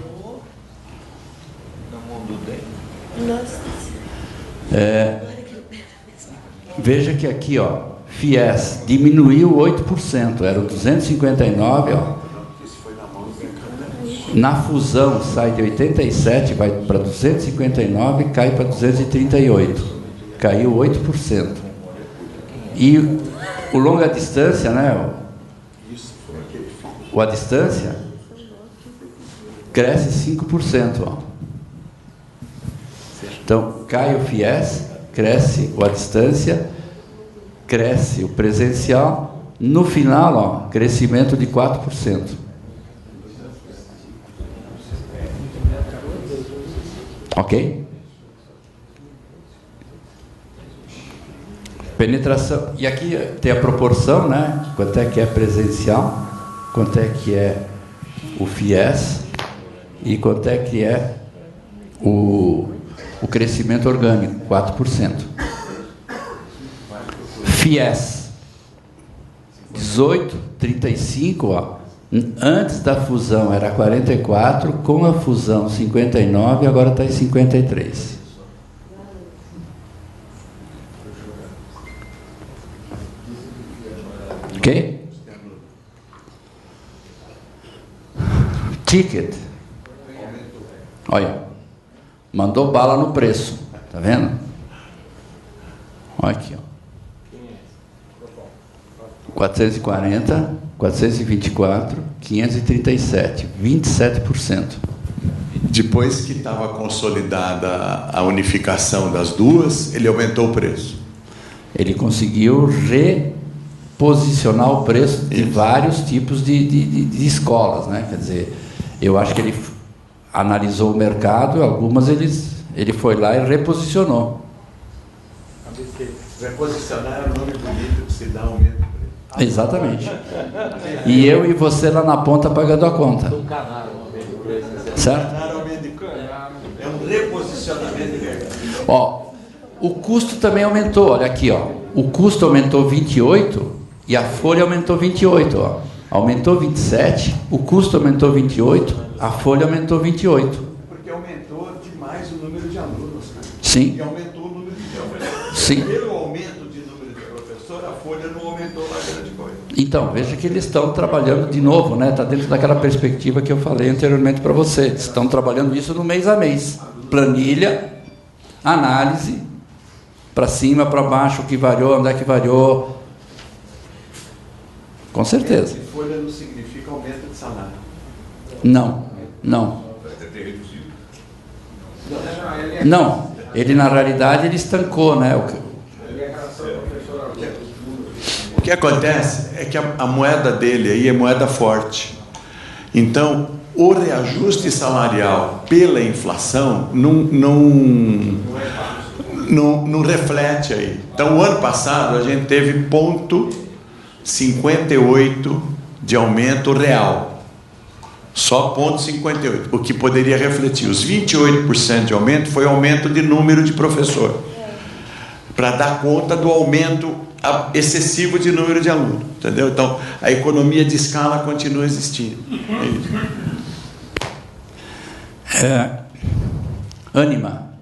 [SPEAKER 3] Veja que aqui, ó, FIES diminuiu 8%, era 259, ó. Na fusão sai de 87, vai para 259, cai para 238. Caiu 8%. E o longa distância, né? A distância cresce 5%, ó. Então, cai o FIES, cresce a distância, cresce o presencial. No final, ó, crescimento de 4%. Ok? Penetração. E aqui tem a proporção, né? Quanto é que é presencial, quanto é que é o FIES e quanto é que é o crescimento orgânico, 4%. FIES 18, 35, ó. Antes da fusão era 44, com a fusão 59, agora está em 53. Ok? Ticket. Olha, mandou bala no preço, tá vendo? Olha aqui, ó. 440, 424, 537, 27%.
[SPEAKER 2] Depois que estava consolidada a unificação das duas, ele aumentou o preço.
[SPEAKER 3] Ele conseguiu reposicionar o preço de vários tipos de escolas, né? Quer dizer, eu acho que ele analisou o mercado, algumas ele foi lá e reposicionou.
[SPEAKER 2] Reposicionar é um nome bonito que se dá aumento de preço.
[SPEAKER 3] Exatamente. E eu e você lá na ponta pagando a conta. Certo?
[SPEAKER 2] É um reposicionamento de mercado.
[SPEAKER 3] Ó, o custo também aumentou, olha aqui, ó. O custo aumentou 28 e a folha aumentou 28, ó. Aumentou 27, o custo aumentou 28, a folha aumentou 28.
[SPEAKER 2] Porque aumentou demais o número de alunos, né?
[SPEAKER 3] Sim.
[SPEAKER 2] E aumentou o número de professores.
[SPEAKER 3] Sim.
[SPEAKER 2] Pelo aumento de número de professor, a folha não aumentou lá grande coisa.
[SPEAKER 3] Então, veja que eles estão trabalhando de novo, né? Está dentro daquela perspectiva que eu falei anteriormente para vocês. Estão trabalhando isso no mês a mês. Planilha, análise, para cima, para baixo, o que variou, onde é que variou. Com certeza.
[SPEAKER 2] E folha não significa aumento de salário.
[SPEAKER 3] Não, não. Não, ele na realidade ele estancou, né?
[SPEAKER 2] O que acontece é que a moeda dele aí é moeda forte. Então, o reajuste salarial pela inflação não reflete aí. Então, o ano passado a gente teve 0,58 de aumento real. Só 0,58, o que poderia refletir. Os 28% de aumento foi aumento de número de professor, para dar conta do aumento excessivo de número de alunos, entendeu? Então, a economia de escala continua existindo.
[SPEAKER 3] Ânima,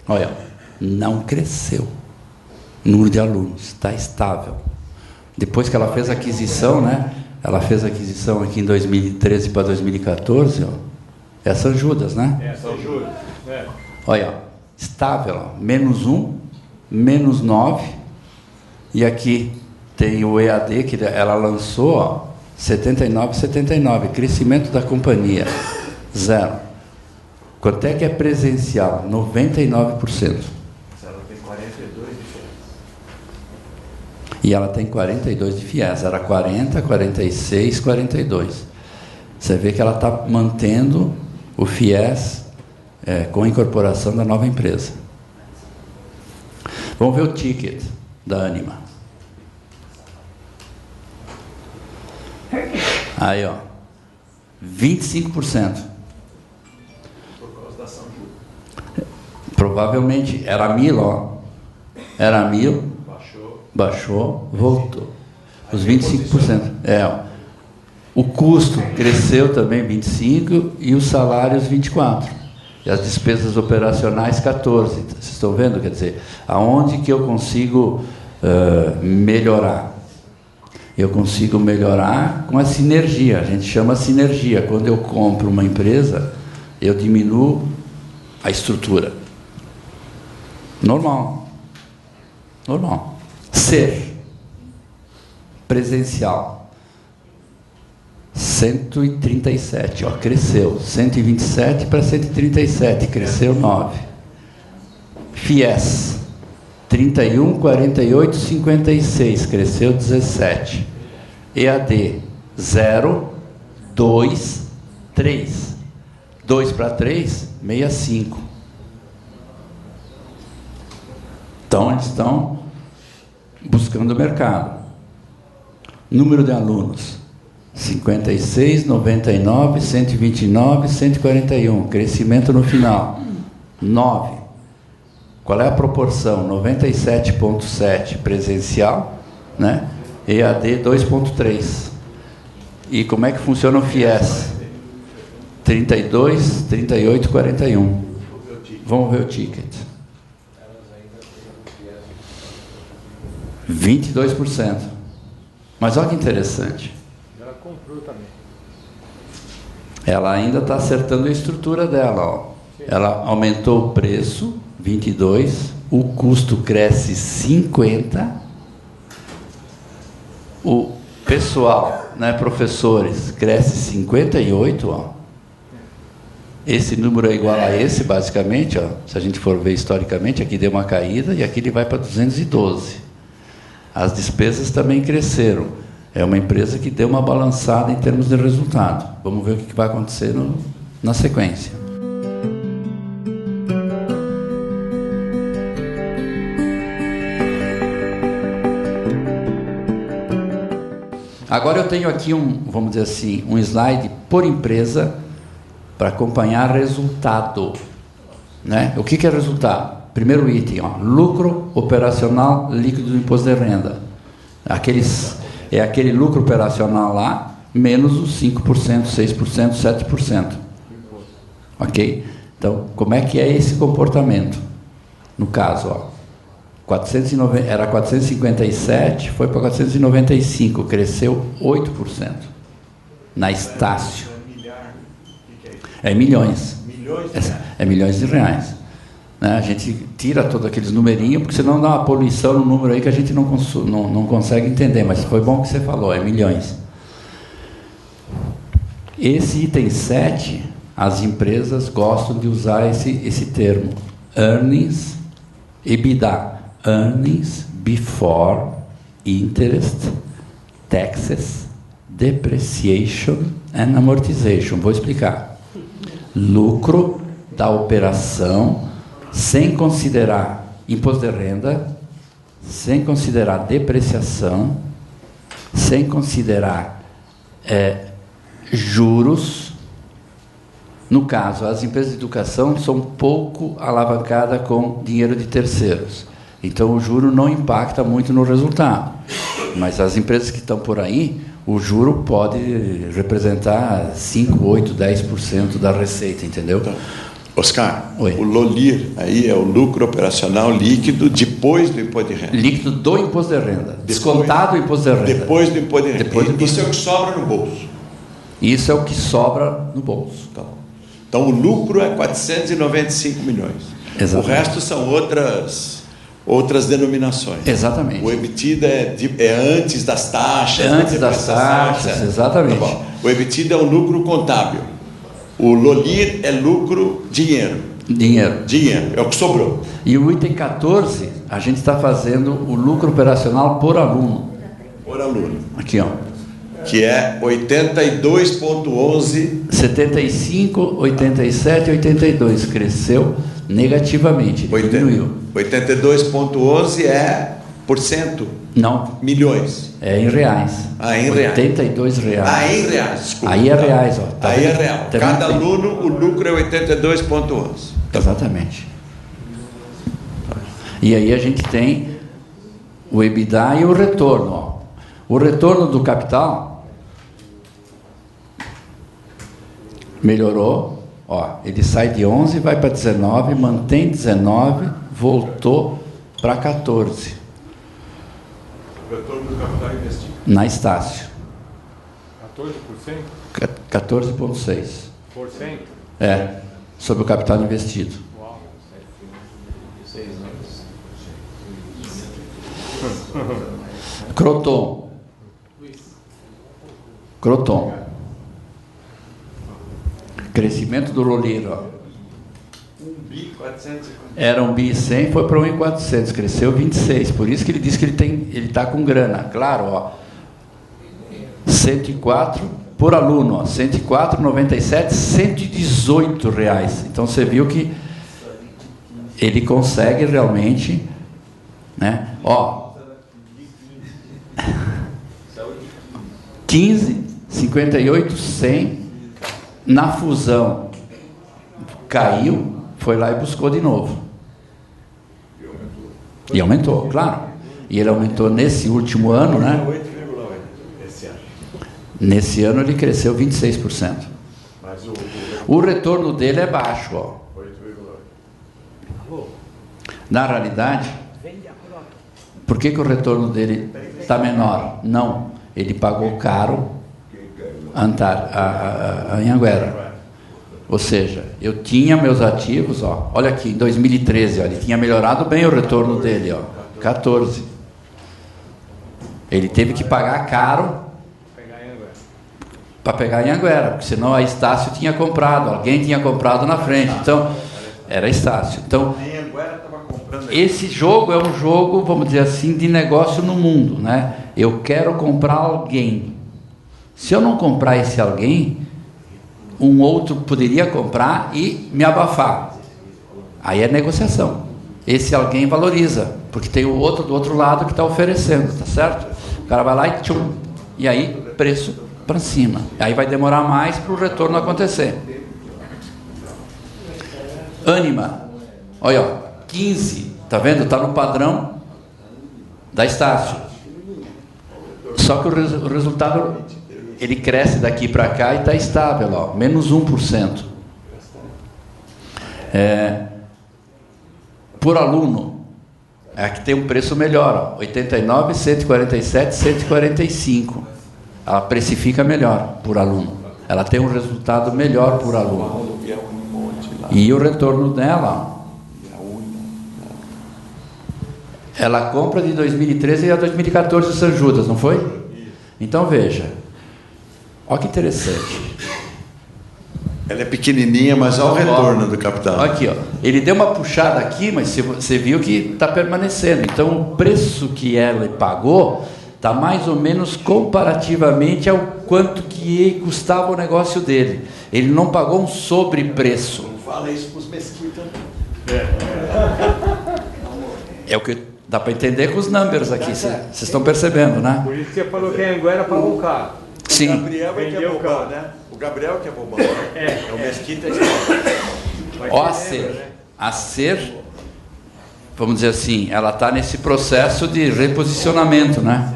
[SPEAKER 3] olha, não cresceu o número de alunos, está estável. Depois que ela fez a aquisição, né? Ela fez a aquisição aqui em 2013 para 2014, ó. É São Judas, né?
[SPEAKER 1] É, São Judas. É.
[SPEAKER 3] Olha, ó, estável, ó, -1, -9, e aqui tem o EAD que ela lançou, ó, 79, 79. Crescimento da companhia, 0. Quanto é que é presencial? 99%.
[SPEAKER 4] Ela tem 42 de FIES.
[SPEAKER 3] E ela tem 42 de FIES. Era 40, 46, 42. Você vê que ela está mantendo o FIES com a incorporação da nova empresa. Vamos ver o ticket da Ânima. Aí, ó. 25%. Provavelmente era 1.000, ó. Era 1.000, baixou, voltou. Os 25%. Ó. O custo cresceu também 25% e os salários 24%. E as despesas operacionais 14%. Vocês estão vendo? Quer dizer, aonde que eu consigo melhorar? Eu consigo melhorar com a sinergia. A gente chama sinergia. Quando eu compro uma empresa, eu diminuo a estrutura. Normal. Ser presencial 137, ó, cresceu 127 para 137, cresceu 9. FIES 31, 48, 56, cresceu 17. EAD 0, 2, 3. 2 para 3, 65. Então, eles estão buscando o mercado. Número de alunos: 56, 99, 129, 141. Crescimento no final: 9. Qual é a proporção? 97,7 presencial, né? EAD 2,3. E como é que funciona o FIES? 32, 38, 41. Vamos ver o ticket. 22%. Mas olha que interessante.
[SPEAKER 1] Ela comprou também.
[SPEAKER 3] Ela ainda está acertando a estrutura dela, ó. Ela aumentou o preço, 22, o custo cresce 50, o pessoal, né, professores, cresce 58, ó. Esse número é igual a esse, basicamente, ó. Se a gente for ver historicamente, aqui deu uma caída e aqui ele vai para 212. As despesas também cresceram. É uma empresa que deu uma balançada em termos de resultado. Vamos ver o que vai acontecer na sequência. Agora eu tenho aqui vamos dizer assim, um slide por empresa para acompanhar resultado, né? O que é resultado? Primeiro item, ó, lucro operacional líquido do imposto de renda. É aquele lucro operacional lá, menos os 5%, 6%, 7%. Ok? Então, como é que é esse comportamento? No caso, ó, era 457, foi para 495, cresceu 8%. Na Estácio. É milhões. É milhões de reais. Né? A gente tira todos aqueles numerinhos, porque senão dá uma poluição no número aí que a gente não consegue entender, mas foi bom que você falou, é milhões. Esse item 7, as empresas gostam de usar esse termo, earnings, EBITDA, earnings before interest, taxes, depreciation and amortization. Vou explicar. Lucro da operação sem considerar imposto de renda, sem considerar depreciação, sem considerar juros. No caso, as empresas de educação são pouco alavancadas com dinheiro de terceiros. Então, o juro não impacta muito no resultado. Mas as empresas que estão por aí, o juro pode representar 5, 8, 10% da receita, entendeu?
[SPEAKER 2] Então, Oscar,
[SPEAKER 3] Oi.
[SPEAKER 2] O LOLIR aí é o lucro operacional líquido depois do imposto de renda.
[SPEAKER 3] Líquido do imposto de renda. Descontado o imposto de renda.
[SPEAKER 2] Depois do imposto de renda.
[SPEAKER 3] Depois do imposto
[SPEAKER 2] Isso é o que sobra no bolso.
[SPEAKER 3] Isso é o que sobra no bolso.
[SPEAKER 2] Então o lucro é 495 milhões.
[SPEAKER 3] Exatamente.
[SPEAKER 2] O resto são outras outras denominações.
[SPEAKER 3] Exatamente.
[SPEAKER 2] O EBITDA é antes das taxas.
[SPEAKER 3] Antes das taxas,
[SPEAKER 2] etc.
[SPEAKER 3] exatamente.
[SPEAKER 2] Tá bom. O EBITDA é o lucro contábil. O LOLIR é lucro dinheiro. Dinheiro, é o que sobrou.
[SPEAKER 3] E o item 14, a gente está fazendo o lucro operacional por aluno.
[SPEAKER 2] Por aluno.
[SPEAKER 3] Aqui, ó.
[SPEAKER 2] Que é 82,11.
[SPEAKER 3] 75, 87, 82. Cresceu negativamente. Diminuiu.
[SPEAKER 2] 82,11 é por cento?
[SPEAKER 3] Não.
[SPEAKER 2] Milhões.
[SPEAKER 3] É em reais.
[SPEAKER 2] Ah, em reais.
[SPEAKER 3] 82 reais.
[SPEAKER 2] Ah, em reais, desculpa.
[SPEAKER 3] Aí é reais, ó. Tá
[SPEAKER 2] Aí
[SPEAKER 3] vendo?
[SPEAKER 2] é real.
[SPEAKER 3] Também
[SPEAKER 2] Cada
[SPEAKER 3] tem.
[SPEAKER 2] aluno, o lucro é 82,11.
[SPEAKER 3] Exatamente. E aí a gente tem o EBITDA e o retorno. Ó. O retorno do capital melhorou. Ó, ele sai de 11, vai para 19, mantém 19, voltou para 14.
[SPEAKER 1] Retorno do capital investido.
[SPEAKER 3] Na Estácio.
[SPEAKER 1] 14%?
[SPEAKER 3] 14,6. É, sobre o capital investido.
[SPEAKER 1] Uau.
[SPEAKER 3] Croton. Crescimento do LOLIR, ó.
[SPEAKER 4] 1.450.
[SPEAKER 3] Era 1.100, foi para 1.400, cresceu 26. Por isso que ele diz que ele está com grana. Claro, ó. 104 por aluno, ó. 104,97, 118 reais. Então você viu que ele consegue realmente, né? Ó. 15, 58, 100. Na fusão caiu, foi lá e buscou de novo. E aumentou, claro. E ele aumentou nesse último ano, né?
[SPEAKER 4] 8,8 esse ano.
[SPEAKER 3] Nesse ano ele cresceu 26%.
[SPEAKER 4] Mas
[SPEAKER 3] O retorno dele é baixo, ó.
[SPEAKER 4] 8,8.
[SPEAKER 3] Na realidade, por que o retorno dele está menor? Não, ele pagou caro a Anhanguera. Ou seja, eu tinha meus ativos, ó, olha aqui, em 2013, ó, ele tinha melhorado bem o retorno dele, ó, 14. Ele teve que pagar caro para pegar em Anhanguera, porque senão a Estácio tinha comprado, alguém tinha comprado na frente. Então, era Estácio. Então, esse jogo é um jogo, vamos dizer assim, de negócio no mundo, né? Eu quero comprar alguém. Se eu não comprar esse alguém, um outro poderia comprar e me abafar. Aí é negociação. Esse alguém valoriza, porque tem o outro do outro lado que está oferecendo, tá certo? O cara vai lá e tchum, e aí preço para cima. Aí vai demorar mais para o retorno acontecer. Ânima, olha, ó, 15, tá vendo? Está no padrão da Estácio. Só que o resultado, ele cresce daqui para cá e está estável, ó, menos 1%. Por aluno, aqui tem um preço melhor, ó, 89, 147, 145. Ela precifica melhor por aluno. Ela tem um resultado melhor por aluno. E o retorno dela, ela compra de 2013 a 2014 o São Judas, não foi? Então veja, olha que interessante.
[SPEAKER 2] Ela é pequenininha, mas olha o retorno do capital.
[SPEAKER 3] Aqui, ó, ele deu uma puxada aqui, mas você viu que está permanecendo. Então o preço que ela pagou está mais ou menos comparativamente ao quanto que custava o negócio dele. Ele não pagou um sobrepreço.
[SPEAKER 2] Não fala isso para os mesquitas.
[SPEAKER 3] É o que dá para entender com os números aqui, vocês estão percebendo, né?
[SPEAKER 1] Por isso que você falou que a Anhanguera pagou caro.
[SPEAKER 3] Sim.
[SPEAKER 4] O Gabriel é que é
[SPEAKER 1] Vendeu
[SPEAKER 4] bobão,
[SPEAKER 1] caro.
[SPEAKER 4] né? O Gabriel que é bobão, né? É o Mesquita que é
[SPEAKER 3] Ó, a ser, vamos dizer assim, ela está nesse processo de reposicionamento, né?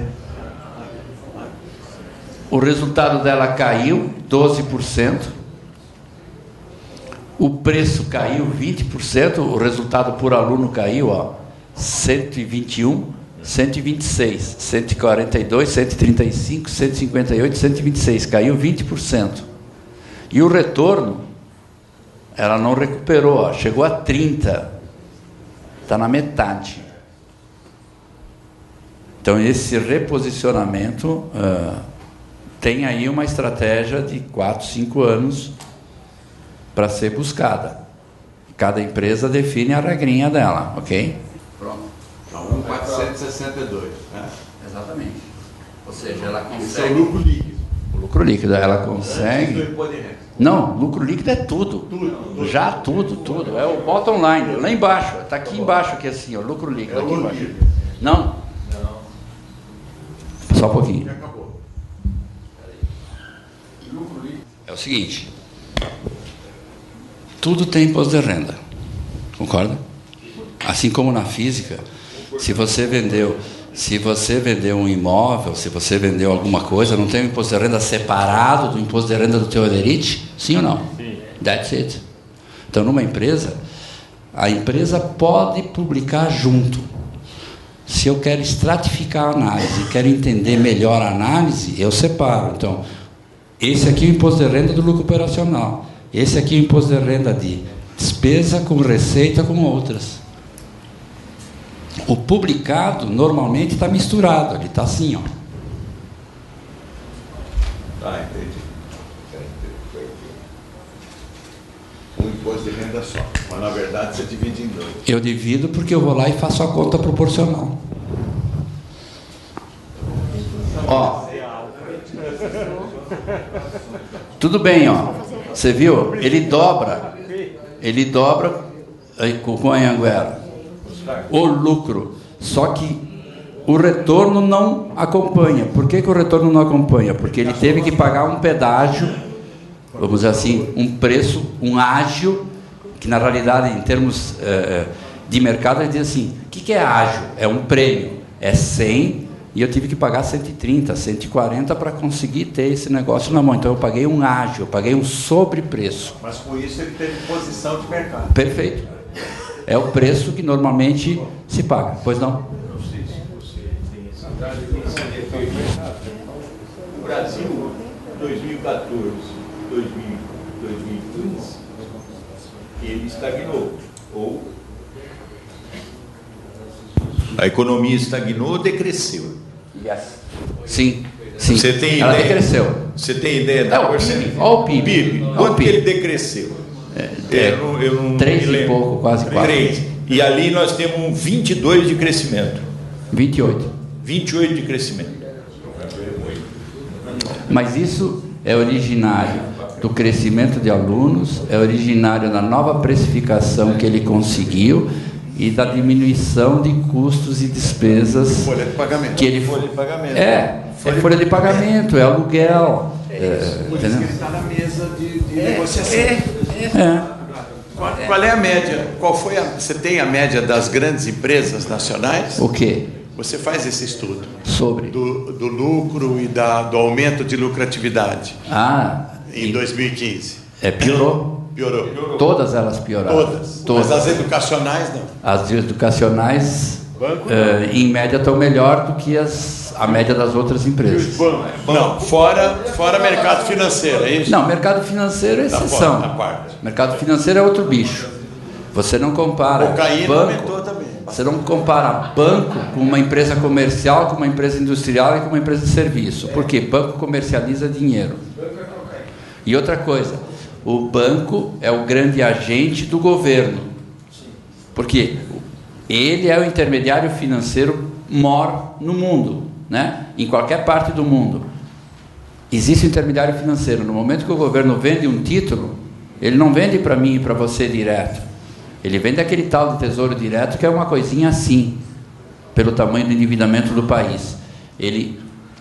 [SPEAKER 3] O resultado dela caiu 12%, o preço caiu 20%, o resultado por aluno caiu, ó, 121, 126, 142, 135, 158, 126, caiu 20%. E o retorno, ela não recuperou, ó, chegou a 30, está na metade. Então, esse reposicionamento tem aí uma estratégia de 4, 5 anos para ser buscada. Cada empresa define a regrinha dela, ok? Pronto.
[SPEAKER 2] Então, 1.462. Né?
[SPEAKER 3] Exatamente. Ou seja, ela consegue...
[SPEAKER 2] Isso é o lucro líquido.
[SPEAKER 3] O lucro líquido, ela consegue... Não, lucro líquido é tudo. Já tudo. É o bottom line, lá embaixo. Está aqui embaixo, aqui assim, ó, lucro líquido. Aqui embaixo. Não? Só um pouquinho.
[SPEAKER 2] Acabou.
[SPEAKER 3] É o seguinte. Tudo tem imposto de renda. Concorda? Assim como na física, se você vendeu um imóvel, se você vendeu alguma coisa, não tem um imposto de renda separado do imposto de renda do teu olerite? Sim ou não? Sim. That's it. Então, numa empresa, a empresa pode publicar junto. Se eu quero estratificar a análise, quero entender melhor a análise, eu separo. Então, esse aqui é o imposto de renda do lucro operacional. Esse aqui é o imposto de renda de despesa com receita com outras. O publicado normalmente está misturado, ele está assim, ó.
[SPEAKER 2] Tá, entendi. Um imposto de renda só, mas na verdade você divide em 2.
[SPEAKER 3] Eu divido porque eu vou lá e faço a conta proporcional. Ó. Tudo bem, ó. Você viu? Ele dobra com a Anhanguera o lucro, só que o retorno não acompanha. Por que o retorno não acompanha? Porque ele teve que pagar um pedágio, vamos dizer assim, um preço, um ágio, que na realidade, em termos de mercado, ele diz assim, o que é ágio? É um prêmio, é 100, e eu tive que pagar 130, 140 para conseguir ter esse negócio na mão. Então eu paguei um ágio, eu paguei um sobrepreço.
[SPEAKER 2] Mas com isso ele teve posição de mercado.
[SPEAKER 3] Perfeito. É o preço que normalmente se paga. Pois não?
[SPEAKER 2] Não sei se você tem essa defesa. O Brasil, 2014, 2015, ele estagnou. Ou a economia estagnou ou decresceu?
[SPEAKER 3] Yes. Sim.
[SPEAKER 2] Você tem
[SPEAKER 3] Ela
[SPEAKER 2] ideia?
[SPEAKER 3] decresceu.
[SPEAKER 2] Você tem ideia da porcentagem?
[SPEAKER 3] Olha o PIB.
[SPEAKER 2] Quanto que ele decresceu? Eu não
[SPEAKER 3] 3
[SPEAKER 2] me lembro.
[SPEAKER 3] e pouco, quase 4.
[SPEAKER 2] 3. E ali nós temos um 22 de crescimento.
[SPEAKER 3] 28.
[SPEAKER 2] 28 de crescimento.
[SPEAKER 3] Mas isso é originário do crescimento de alunos, é originário da nova precificação que ele conseguiu e da diminuição de custos e despesas.
[SPEAKER 2] Folha de pagamento.
[SPEAKER 3] Que ele...
[SPEAKER 2] Folha de pagamento.
[SPEAKER 3] É folha de pagamento, é aluguel.
[SPEAKER 2] Por isso que ele está na mesa de negociação. Qual é a média? Você tem a média das grandes empresas nacionais?
[SPEAKER 3] O quê?
[SPEAKER 2] Você faz esse estudo
[SPEAKER 3] Sobre?
[SPEAKER 2] do lucro e do aumento de lucratividade em 2015.
[SPEAKER 3] Piorou.
[SPEAKER 2] Piorou.
[SPEAKER 3] Todas elas pioraram.
[SPEAKER 2] Todas. Mas as educacionais não.
[SPEAKER 3] As educacionais, em média, estão melhor do que a média das outras empresas.
[SPEAKER 2] Não, fora mercado financeiro, é isso?
[SPEAKER 3] Não, mercado financeiro é exceção. Mercado financeiro é outro bicho. Você não compara banco, você não compara banco com uma empresa comercial, com uma empresa industrial e com uma empresa de serviço. Por quê? Banco comercializa dinheiro. E outra coisa, o banco é o grande agente do governo. Porque ele é o intermediário financeiro maior no mundo, né? Em qualquer parte do mundo. Existe um intermediário financeiro. No momento que o governo vende um título, ele não vende para mim e para você direto. Ele vende aquele tal de tesouro direto, que é uma coisinha assim, pelo tamanho do endividamento do país.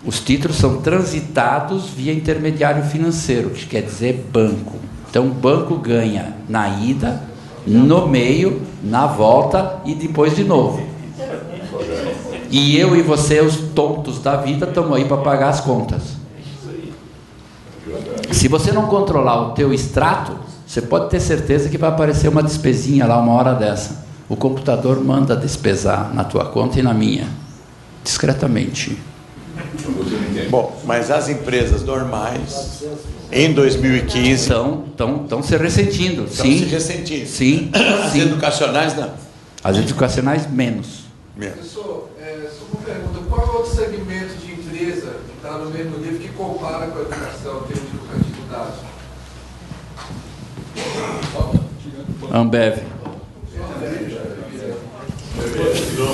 [SPEAKER 3] Os títulos são transitados via intermediário financeiro, que quer dizer banco. Então o banco ganha na ida, no meio, na volta e depois de novo. E eu e você, os tontos da vida, estamos aí para pagar as contas. Se você não controlar o teu extrato, você pode ter certeza que vai aparecer uma despesinha lá uma hora dessa. O computador manda despesar na tua conta e na minha, discretamente.
[SPEAKER 2] Bom, mas as empresas normais, em 2015...
[SPEAKER 3] Estão se ressentindo.
[SPEAKER 2] Estão se ressentindo.
[SPEAKER 3] Sim.
[SPEAKER 2] As educacionais não.
[SPEAKER 3] As educacionais menos.
[SPEAKER 2] Menos.
[SPEAKER 6] Professor, só uma pergunta. Qual é o outro segmento de empresa que está no mesmo nível que compara com a educação em termos de lucratividade?
[SPEAKER 3] Ambev.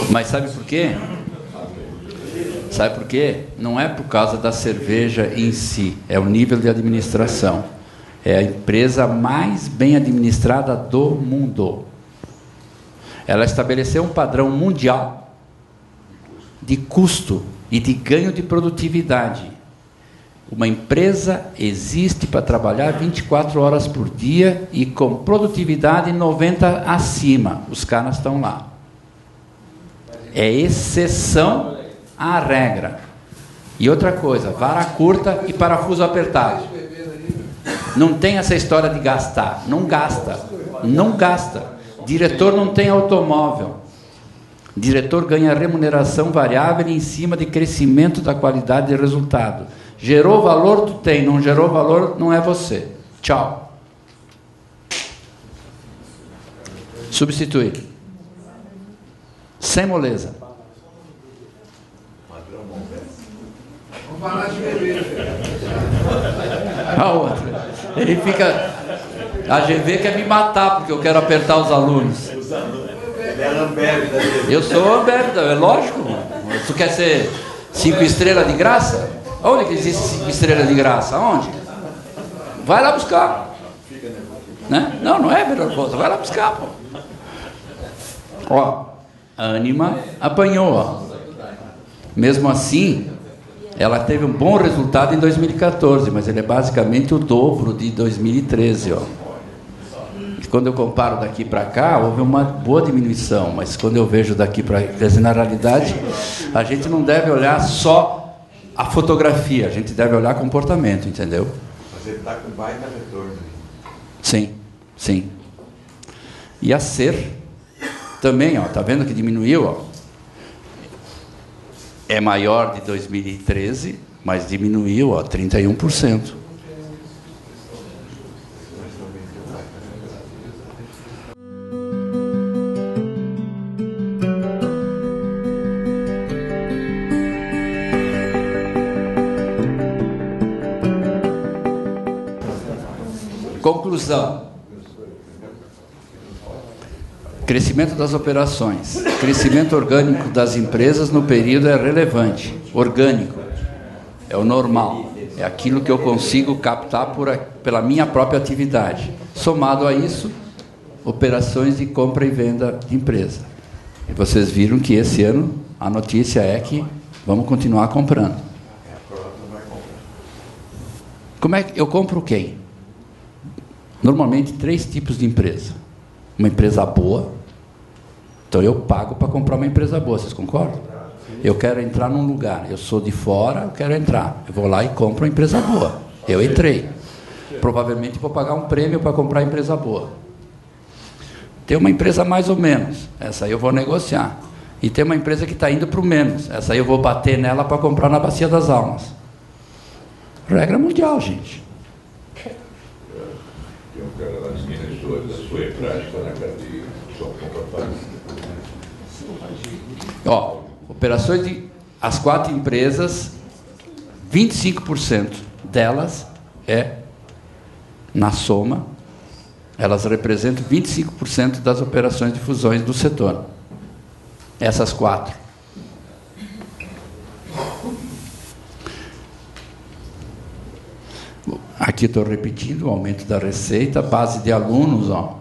[SPEAKER 3] Mas sabe por quê? Sabe por quê? Não é por causa da cerveja em si, é o nível de administração. É a empresa mais bem administrada do mundo. Ela estabeleceu um padrão mundial de custo e de ganho de produtividade. Uma empresa existe para trabalhar 24 horas por dia e com produtividade 90 acima. Os caras estão lá. É exceção à regra. E outra coisa, vara curta e parafuso apertado. Não tem essa história de gastar. Não gasta. Não gasta. Diretor não tem automóvel. Diretor ganha remuneração variável em cima de crescimento da qualidade de resultado. Gerou valor, tu tem. Não gerou valor, não é você. Tchau. Substituir. Sem moleza.
[SPEAKER 6] Vamos parar de beber.
[SPEAKER 3] A outra. Ele fica... A GV quer me matar porque eu quero apertar os alunos.
[SPEAKER 4] Ele é Ambev da TV.
[SPEAKER 3] Eu sou Ambev, é lógico. Tu quer ser 5 estrelas de graça? Onde que existe 5 estrelas de graça? Aonde? Vai lá buscar. Né? Não, não é melhor coisa. Vai lá buscar, pô. Ó, a Ânima apanhou, ó. Mesmo assim, ela teve um bom resultado em 2014, mas ele é basicamente o dobro de 2013, ó. Quando eu comparo daqui para cá, houve uma boa diminuição, mas quando eu vejo daqui para cá, na realidade, a gente não deve olhar só a fotografia, a gente deve olhar comportamento, entendeu?
[SPEAKER 4] Mas ele está com baita retorno.
[SPEAKER 3] Sim, sim. E a Ser também, ó, tá vendo que diminuiu, ó? É maior de 2013, mas diminuiu, ó, 31%. Conclusão. Crescimento das operações. Crescimento orgânico das empresas no período é relevante. Orgânico. É o normal. É aquilo que eu consigo captar pela minha própria atividade. Somado a isso, operações de compra e venda de empresa. E vocês viram que esse ano a notícia é que vamos continuar comprando. Como é que eu compro quem? Normalmente 3 tipos de empresa. Uma empresa boa. Então eu pago para comprar uma empresa boa, vocês concordam? Eu quero entrar num lugar, eu sou de fora, eu quero entrar. Eu vou lá e compro uma empresa boa. Eu entrei. Provavelmente vou pagar um prêmio para comprar a empresa boa. Tem uma empresa mais ou menos, essa aí eu vou negociar. E tem uma empresa que está indo para o menos, essa aí eu vou bater nela para comprar na Bacia das Almas. Regra mundial, gente.
[SPEAKER 7] Tem um cara lá de Minnesota, da sua prática na cadeia, só compra para...
[SPEAKER 3] Ó, operações de... As 4 empresas, 25% delas é, na soma, elas representam 25% das operações de fusões do setor. Essas 4. Aqui estou repetindo o aumento da receita, base de alunos, ó.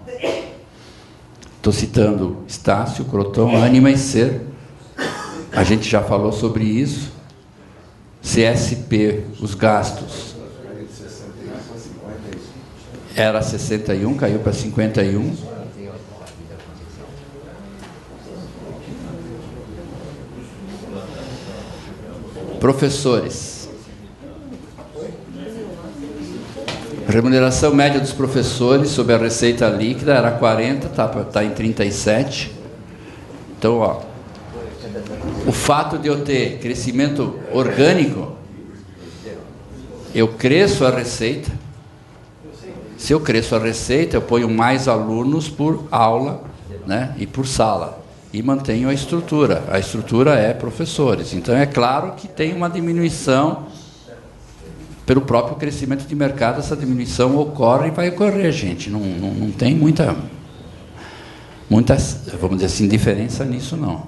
[SPEAKER 3] Estou citando Estácio, Croton, Ânima e Ser. A gente já falou sobre isso. CSP, os gastos. Era 61, caiu para 51. Professores. Remuneração média dos professores sobre a receita líquida era 40, está em 37. Então, ó, o fato de eu ter crescimento orgânico, eu cresço a receita. Se eu cresço a receita, eu ponho mais alunos por aula, né, e por sala. e mantenho a estrutura. A estrutura é professores. Então, é claro que tem uma diminuição pelo próprio crescimento de mercado. Essa diminuição ocorre e vai ocorrer, gente. Não tem muita, vamos dizer assim, diferença nisso, não.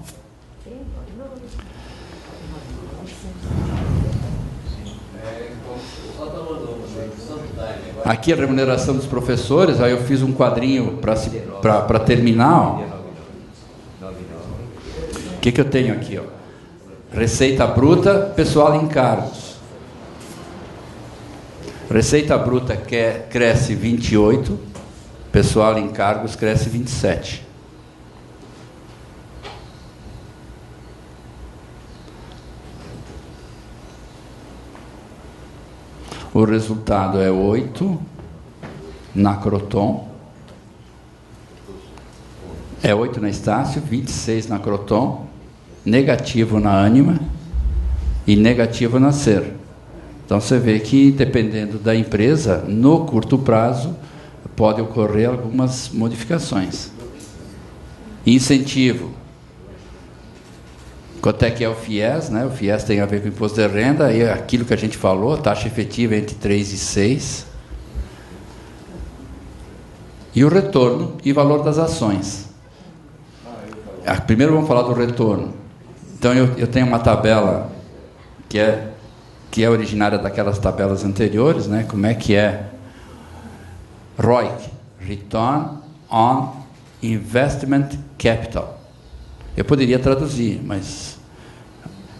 [SPEAKER 3] Aqui a remuneração dos professores, aí eu fiz um quadrinho para terminar. Ó. O que eu tenho aqui? Ó? Receita bruta, pessoal em encargos. Receita bruta cresce 28, pessoal em encargos cresce 27. O resultado é 8 na Croton, é 8 na Estácio, 26 na Croton, negativo na Ânima e negativo na Ser. Então você vê que, dependendo da empresa, no curto prazo, pode ocorrer algumas modificações. Incentivo. Quanto é que é o FIES, né? O FIES tem a ver com o imposto de renda, e aquilo que a gente falou, taxa efetiva entre 3 e 6. E o retorno e valor das ações. Primeiro vamos falar do retorno. Então eu tenho uma tabela que é originária daquelas tabelas anteriores, né? Como é que é? ROIC, Return on Investment Capital. Eu poderia traduzir, mas...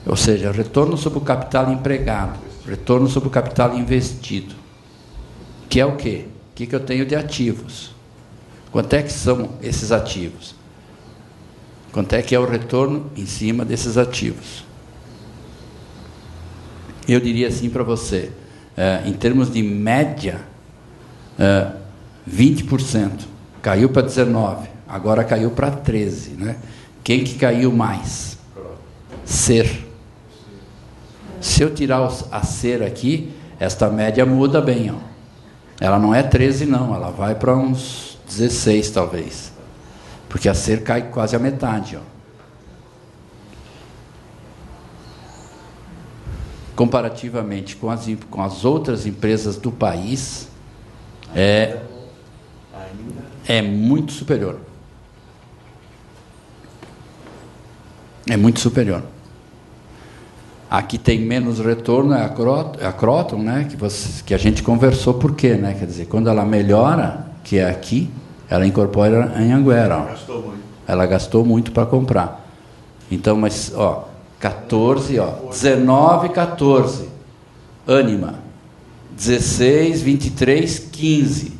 [SPEAKER 3] Ou seja, retorno sobre o capital empregado, retorno sobre o capital investido. Que é o quê? O que eu tenho de ativos? Quanto é que são esses ativos? Quanto é que é o retorno em cima desses ativos? Eu diria assim para você, em termos de média, 20%. Caiu para 19%, agora caiu para 13%. Né? Quem que caiu mais? Ser. Se eu tirar a Ser aqui, esta média muda bem. Ó. Ela não é 13 não, ela vai para uns 16 talvez. Porque a Ser cai quase a metade. Ó. Comparativamente com as outras empresas do país, é muito superior. É muito superior. Aqui tem menos retorno, é a Croton, né? Que a gente conversou por quê, né? Quer dizer, quando ela melhora, que é aqui, ela incorpora em Anhanguera. Ó.
[SPEAKER 2] Gastou muito.
[SPEAKER 3] Ela gastou muito para comprar. Então, mas, ó, 14, ó, 19, 14. Ânima. 16, 23, 15.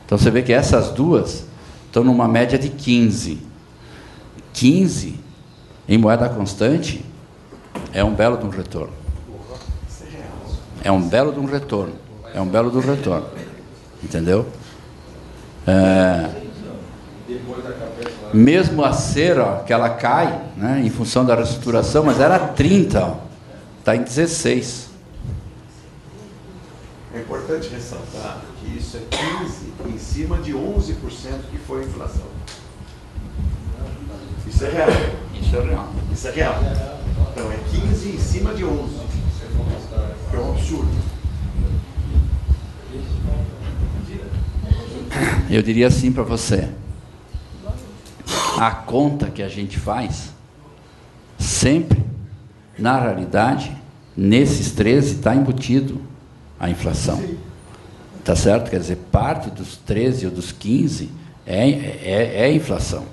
[SPEAKER 3] Então você vê que essas duas estão numa média de 15. 15 em moeda constante é um belo de um retorno. É um belo de um retorno. É um belo de um retorno. Entendeu? Mesmo a Ser, ó, que ela cai, né, em função da reestruturação, mas era 30, está em 16.
[SPEAKER 7] É importante ressaltar que isso é 15 em cima de 11% que foi a inflação. Isso é real.
[SPEAKER 3] Isso é real.
[SPEAKER 7] Isso é real. Então é 15 em cima de 11. Que é um absurdo.
[SPEAKER 3] Eu diria assim para você. A conta que a gente faz, sempre, na realidade, nesses 13 está embutido a inflação. Tá certo? Quer dizer, parte dos 13 ou dos 15 é inflação.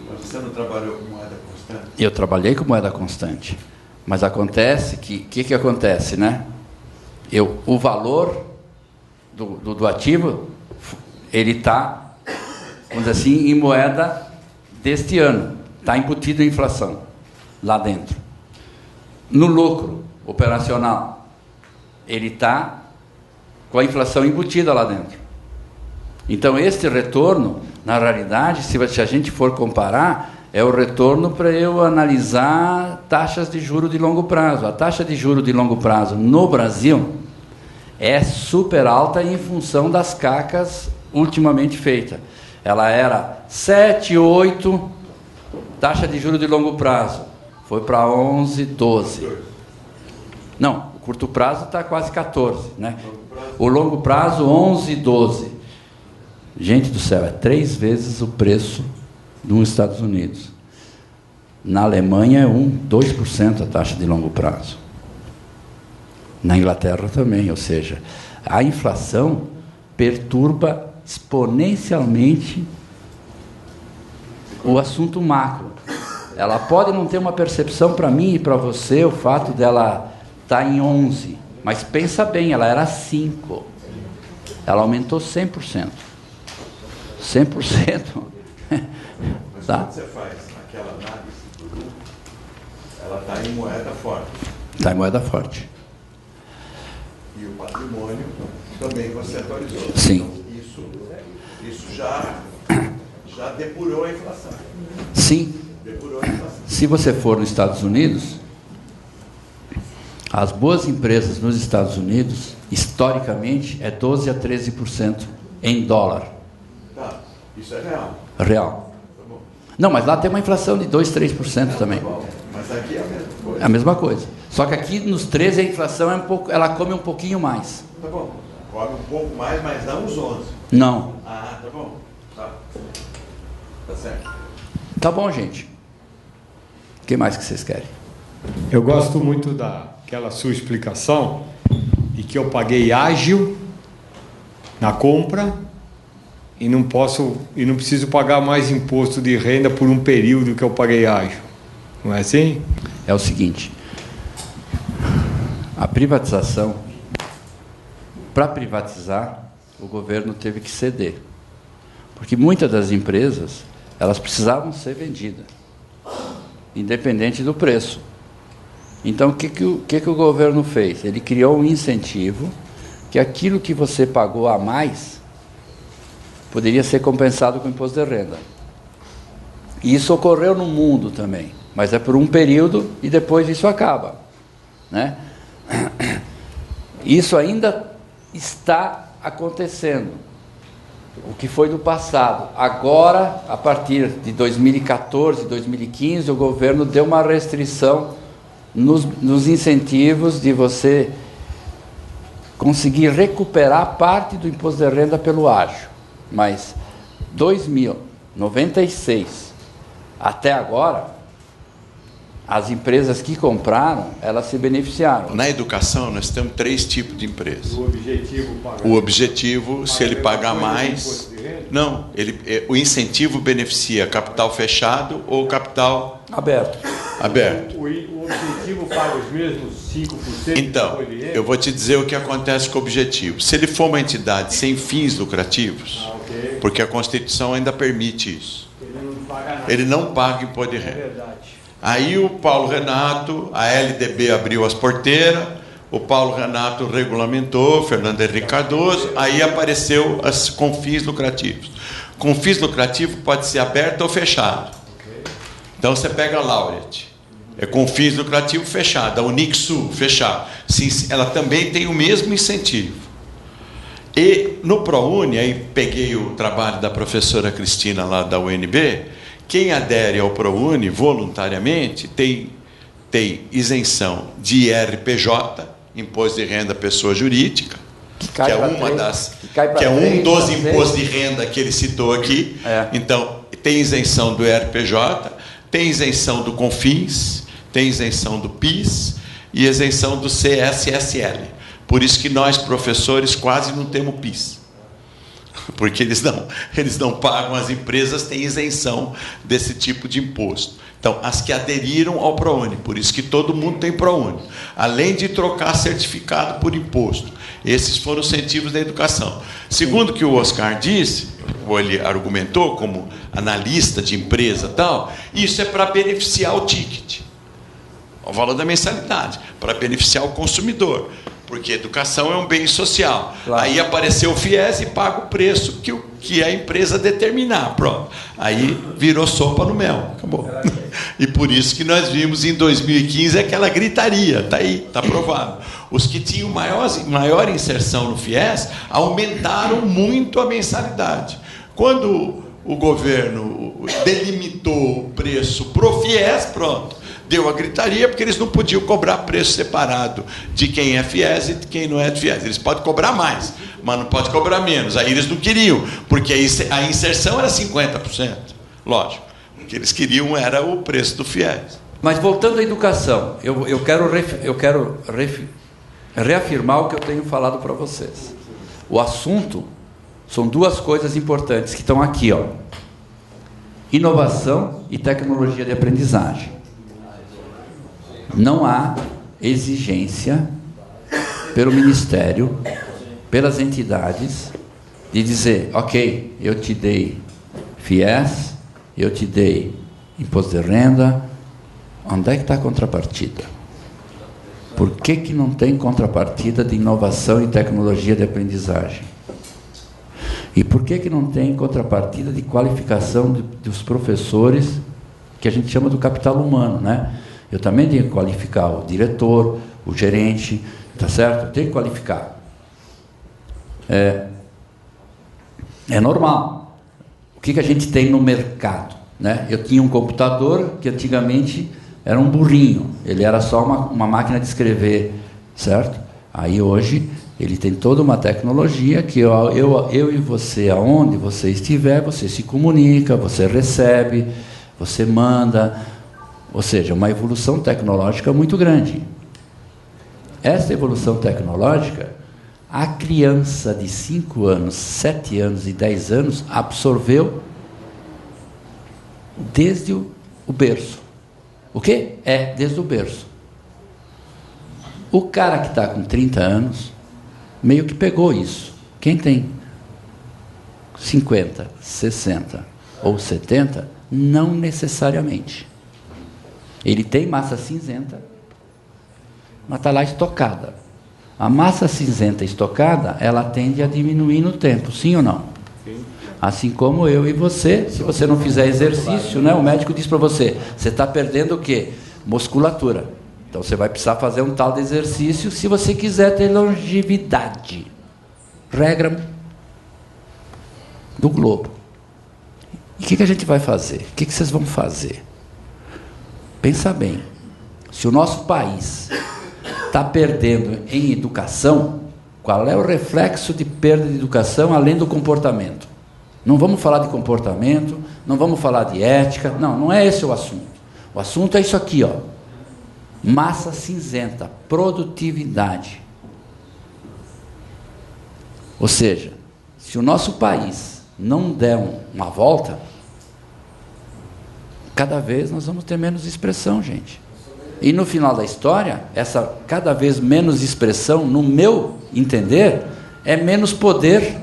[SPEAKER 7] Mas você não trabalhou com moeda constante?
[SPEAKER 3] Eu trabalhei com moeda constante. Mas acontece que acontece, né? O valor do ativo, ele está, vamos dizer assim, em moeda deste ano. Está embutido a inflação lá dentro. No lucro operacional, ele está com a inflação embutida lá dentro. Então, este retorno, na realidade, se a gente for comparar, é o retorno para eu analisar taxas de juros de longo prazo. A taxa de juros de longo prazo no Brasil é super alta em função das cacas ultimamente feitas. Ela era 7, 8, taxa de juros de longo prazo. Foi para 11, 12. Não, o curto prazo está quase 14, né? O longo prazo, 11, 12. Gente do céu, é 3 vezes o preço dos Estados Unidos. Na Alemanha é 2% a taxa de longo prazo. Na Inglaterra também, ou seja, a inflação perturba exponencialmente o assunto macro. Ela pode não ter uma percepção para mim e para você, o fato dela estar em 11, mas pensa bem, ela era 5. Ela aumentou 100%. 100%.
[SPEAKER 7] Mas
[SPEAKER 3] Tá?
[SPEAKER 7] quando você faz aquela análise do lucro, ela está em moeda forte.
[SPEAKER 3] Está em moeda forte.
[SPEAKER 7] E o patrimônio também você atualizou.
[SPEAKER 3] Sim.
[SPEAKER 7] Então, isso já depurou a inflação.
[SPEAKER 3] Sim.
[SPEAKER 7] Depurou a inflação.
[SPEAKER 3] Se você for nos Estados Unidos, as boas empresas nos Estados Unidos, historicamente, é 12 a 13% em dólar.
[SPEAKER 7] Tá, isso é real.
[SPEAKER 3] Real.
[SPEAKER 7] Tá bom.
[SPEAKER 3] Não, mas lá tem uma inflação de 2, 3% também.
[SPEAKER 7] Tá bom. Mas aqui é a mesma coisa.
[SPEAKER 3] É a mesma coisa. Só que aqui nos 13 a inflação é ela come um pouquinho mais.
[SPEAKER 7] Tá bom. Come um pouco mais, mas não os 11.
[SPEAKER 3] Não.
[SPEAKER 7] Ah, tá bom. Tá. Tá certo.
[SPEAKER 3] Tá bom, gente. O que mais que vocês querem?
[SPEAKER 1] Eu gosto muito daquela sua explicação de que eu paguei ágil na compra e não preciso pagar mais imposto de renda por um período que eu paguei ágil. Não é assim?
[SPEAKER 3] É o seguinte, a privatização, para privatizar, o governo teve que ceder, porque muitas das empresas, elas precisavam ser vendidas, independente do preço. Então, o que o governo fez? Ele criou um incentivo que aquilo que você pagou a mais poderia ser compensado com imposto de renda. E isso ocorreu no mundo também, mas é por um período e depois isso acaba, né? Isso ainda está acontecendo, o que foi no passado. Agora, a partir de 2014, 2015, o governo deu uma restrição nos incentivos de você conseguir recuperar parte do imposto de renda pelo ágio. Mas 2096 até agora, as empresas que compraram, elas se beneficiaram.
[SPEAKER 2] Na educação, nós temos 3 tipos de empresas.
[SPEAKER 1] O objetivo,
[SPEAKER 2] Se ele pagar mais... Não, o incentivo beneficia capital fechado ou capital
[SPEAKER 3] Aberto.
[SPEAKER 2] aberto.
[SPEAKER 1] O objetivo paga os mesmos 5%?
[SPEAKER 2] Então, eu vou te dizer o que acontece com o objetivo. Se ele for uma entidade sem fins lucrativos,
[SPEAKER 1] ok.
[SPEAKER 2] porque a Constituição ainda permite isso,
[SPEAKER 1] Ele não paga nada.
[SPEAKER 2] ele não paga imposto de
[SPEAKER 1] É
[SPEAKER 2] renda.
[SPEAKER 1] verdade.
[SPEAKER 2] Aí o Paulo Renato, a LDB abriu as porteiras, o Paulo Renato regulamentou, Fernando Henrique Cardoso, aí apareceu as com fins lucrativos. Com fins lucrativos pode ser aberto ou fechado. Então você pega a Laureate, é com fins lucrativos fechada, a Unixul fechada. Sim, ela também tem o mesmo incentivo. E no ProUni, aí peguei o trabalho da professora Cristina lá da UNB, quem adere ao ProUni voluntariamente tem isenção de IRPJ, Imposto de Renda Pessoa Jurídica, que é uma que é um dos impostos de renda que ele citou aqui. Então, tem isenção do IRPJ, tem isenção do CONFINS, tem isenção do PIS e isenção do CSSL. Por isso que nós, professores, quase não temos PIS. Porque eles não pagam, as empresas têm isenção desse tipo de imposto. Então, as que aderiram ao ProUni, por isso que todo mundo tem ProUni, além de trocar certificado por imposto. Esses foram os incentivos da educação. Segundo o que o Oscar disse, ou ele argumentou como analista de empresa e tal, isso é para beneficiar o ticket, o valor da mensalidade, para beneficiar o consumidor. Porque educação é um bem social. Claro. Aí apareceu o FIES e paga o preço que a empresa determinar. Pronto. Aí virou sopa no mel. Acabou. E por isso que nós vimos em 2015 aquela gritaria. Está aí, está provado. Os que tinham maior inserção no FIES aumentaram muito a mensalidade. Quando o governo delimitou o preço pro FIES, pronto. Deu a gritaria, porque eles não podiam cobrar preço separado de quem é FIES e de quem não é FIES. Eles podem cobrar mais, mas não pode cobrar menos. Aí eles não queriam, porque a inserção era 50%. Lógico. O que eles queriam era o preço do FIES.
[SPEAKER 3] Mas voltando à educação, eu quero reafirmar o que eu tenho falado para vocês. O assunto são duas coisas importantes que estão aqui, ó. Inovação e tecnologia de aprendizagem. Não há exigência pelo Ministério, pelas entidades, de dizer, ok, eu te dei FIES, eu te dei imposto de renda, onde é que está a contrapartida? Por que não tem contrapartida de inovação e tecnologia de aprendizagem? E por que não tem contrapartida de qualificação dos professores, que a gente chama do capital humano, né? Eu também tenho que qualificar o diretor, o gerente, tá certo? Eu tenho que qualificar. É normal. O que a gente tem no mercado, né? Eu tinha um computador que antigamente era um burrinho, ele era só uma máquina de escrever, certo? Aí hoje ele tem toda uma tecnologia que eu e você, aonde você estiver, você se comunica, você recebe, você manda. Ou seja, uma evolução tecnológica muito grande. Essa evolução tecnológica, a criança de 5 anos, 7 anos e 10 anos absorveu desde o berço. O quê? Desde o berço. O cara que está com 30 anos, meio que pegou isso. Quem tem 50, 60 ou 70, não necessariamente. Ele tem massa cinzenta, mas está lá estocada. A massa cinzenta estocada, ela tende a diminuir no tempo, sim ou não? Sim. Assim como eu e você, se você não fizer exercício, né, o médico diz para você, você está perdendo o quê? Musculatura. Então você vai precisar fazer um tal de exercício se você quiser ter longevidade. Regra do globo. E o que a gente vai fazer? O que vocês vão fazer? Pensa bem, se o nosso país está perdendo em educação, qual é o reflexo de perda de educação além do comportamento? Não vamos falar de comportamento, não vamos falar de ética, não é esse o assunto. O assunto é isso aqui, ó. Massa cinzenta, produtividade. Ou seja, se o nosso país não der uma volta, cada vez nós vamos ter menos expressão, gente. E no final da história, essa cada vez menos expressão, no meu entender, é menos poder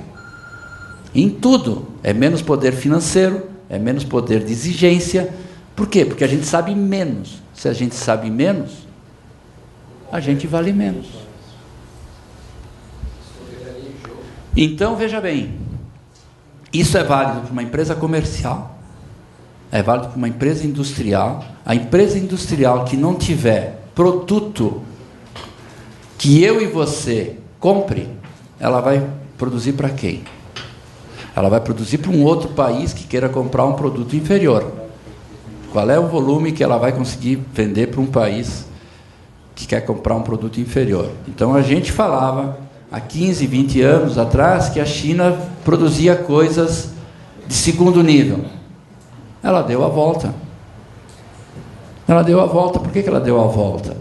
[SPEAKER 3] em tudo. É menos poder financeiro, é menos poder de exigência. Por quê? Porque a gente sabe menos. Se a gente sabe menos, a gente vale menos. Então, veja bem, isso é válido para uma empresa comercial, é válido para uma empresa industrial. A empresa industrial que não tiver produto que eu e você compre, ela vai produzir para quem? Ela vai produzir para um outro país que queira comprar um produto inferior. Qual é o volume que ela vai conseguir vender para um país que quer comprar um produto inferior? Então a gente falava há 15, 20 anos atrás que a China produzia coisas de segundo nível. Ela deu a volta. Ela deu a volta. Por que ela deu a volta?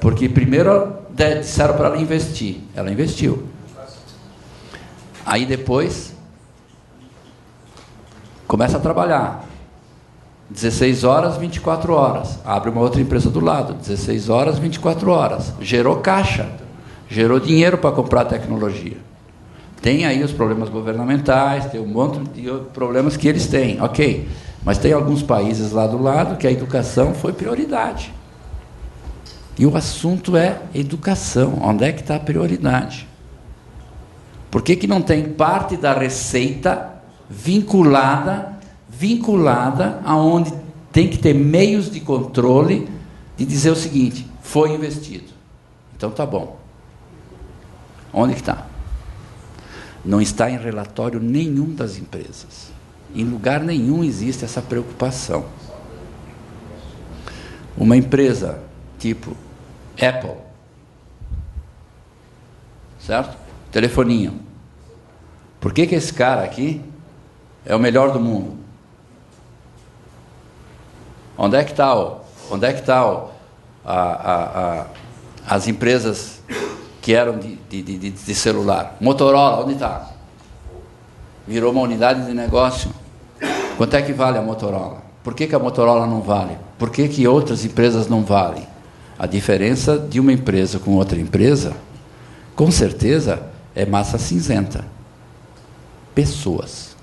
[SPEAKER 3] Porque primeiro disseram para ela investir. Ela investiu. Aí depois começa a trabalhar. 16 horas, 24 horas. Abre uma outra empresa do lado. 16 horas, 24 horas. Gerou caixa. Gerou dinheiro para comprar tecnologia. Tem aí os problemas governamentais, tem um monte de problemas que eles têm. Ok. Mas tem alguns países lá do lado que a educação foi prioridade. E o assunto é educação. Onde é que está a prioridade? Por que não tem parte da receita vinculada aonde tem que ter meios de controle de dizer o seguinte, foi investido. Então tá bom. Onde que está? Não está em relatório nenhum das empresas. Em lugar nenhum existe essa preocupação. Uma empresa tipo Apple, certo? Telefoninho. Por que esse cara aqui é o melhor do mundo? Onde é que está as empresas que eram de celular? Motorola, onde está? Virou uma unidade de negócio. Quanto é que vale a Motorola? Por que a Motorola não vale? Por que outras empresas não valem? A diferença de uma empresa com outra empresa, com certeza, é massa cinzenta. Pessoas.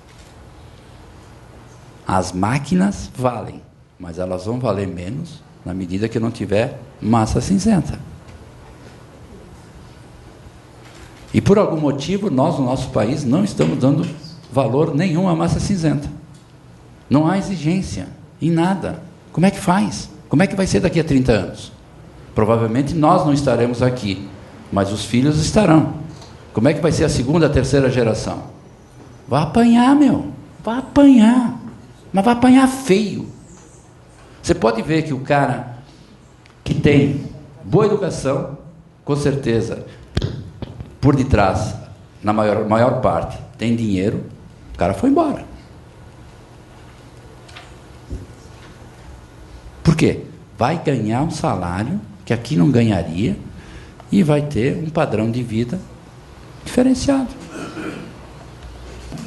[SPEAKER 3] As máquinas valem, mas elas vão valer menos na medida que não tiver massa cinzenta. E por algum motivo, nós, no nosso país, não estamos dando valor nenhum à massa cinzenta. Não há exigência em nada. Como é que faz? Como é que vai ser daqui a 30 anos? Provavelmente nós não estaremos aqui, mas os filhos estarão. Como é que vai ser a segunda, a terceira geração? Vai apanhar, meu. Vai apanhar. Mas vai apanhar feio. Você pode ver que o cara que tem boa educação, com certeza, por detrás, na maior parte, tem dinheiro, o cara foi embora. Por quê? Vai ganhar um salário que aqui não ganharia e vai ter um padrão de vida diferenciado.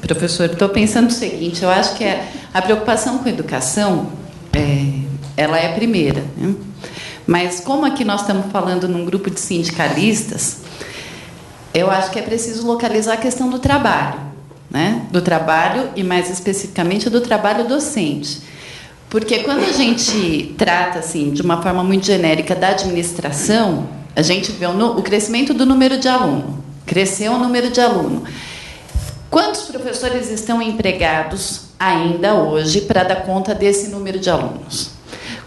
[SPEAKER 5] Professor, estou pensando o seguinte, eu acho que a preocupação com a educação, ela é a primeira, né? Mas como aqui nós estamos falando num grupo de sindicalistas, eu acho que é preciso localizar a questão do trabalho, né? Do trabalho e, mais especificamente, do trabalho docente. Porque quando a gente trata, assim, de uma forma muito genérica da administração, a gente vê o crescimento do número de aluno. Cresceu o número de aluno. Quantos professores estão empregados ainda hoje para dar conta desse número de alunos?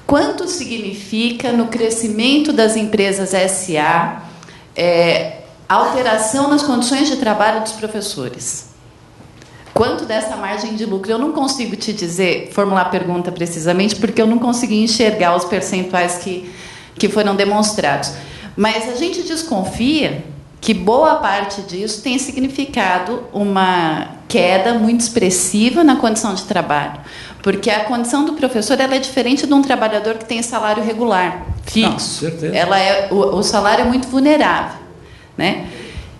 [SPEAKER 5] Quanto significa no crescimento das empresas SA alteração nas condições de trabalho dos professores? Quanto dessa margem de lucro? Eu não consigo te dizer, formular a pergunta precisamente, porque eu não consegui enxergar os percentuais que foram demonstrados. Mas a gente desconfia que boa parte disso tem significado uma queda muito expressiva na condição de trabalho. Porque a condição do professor ela é diferente de um trabalhador que tem salário regular, fixo. Não, certeza. O salário é muito vulnerável, né?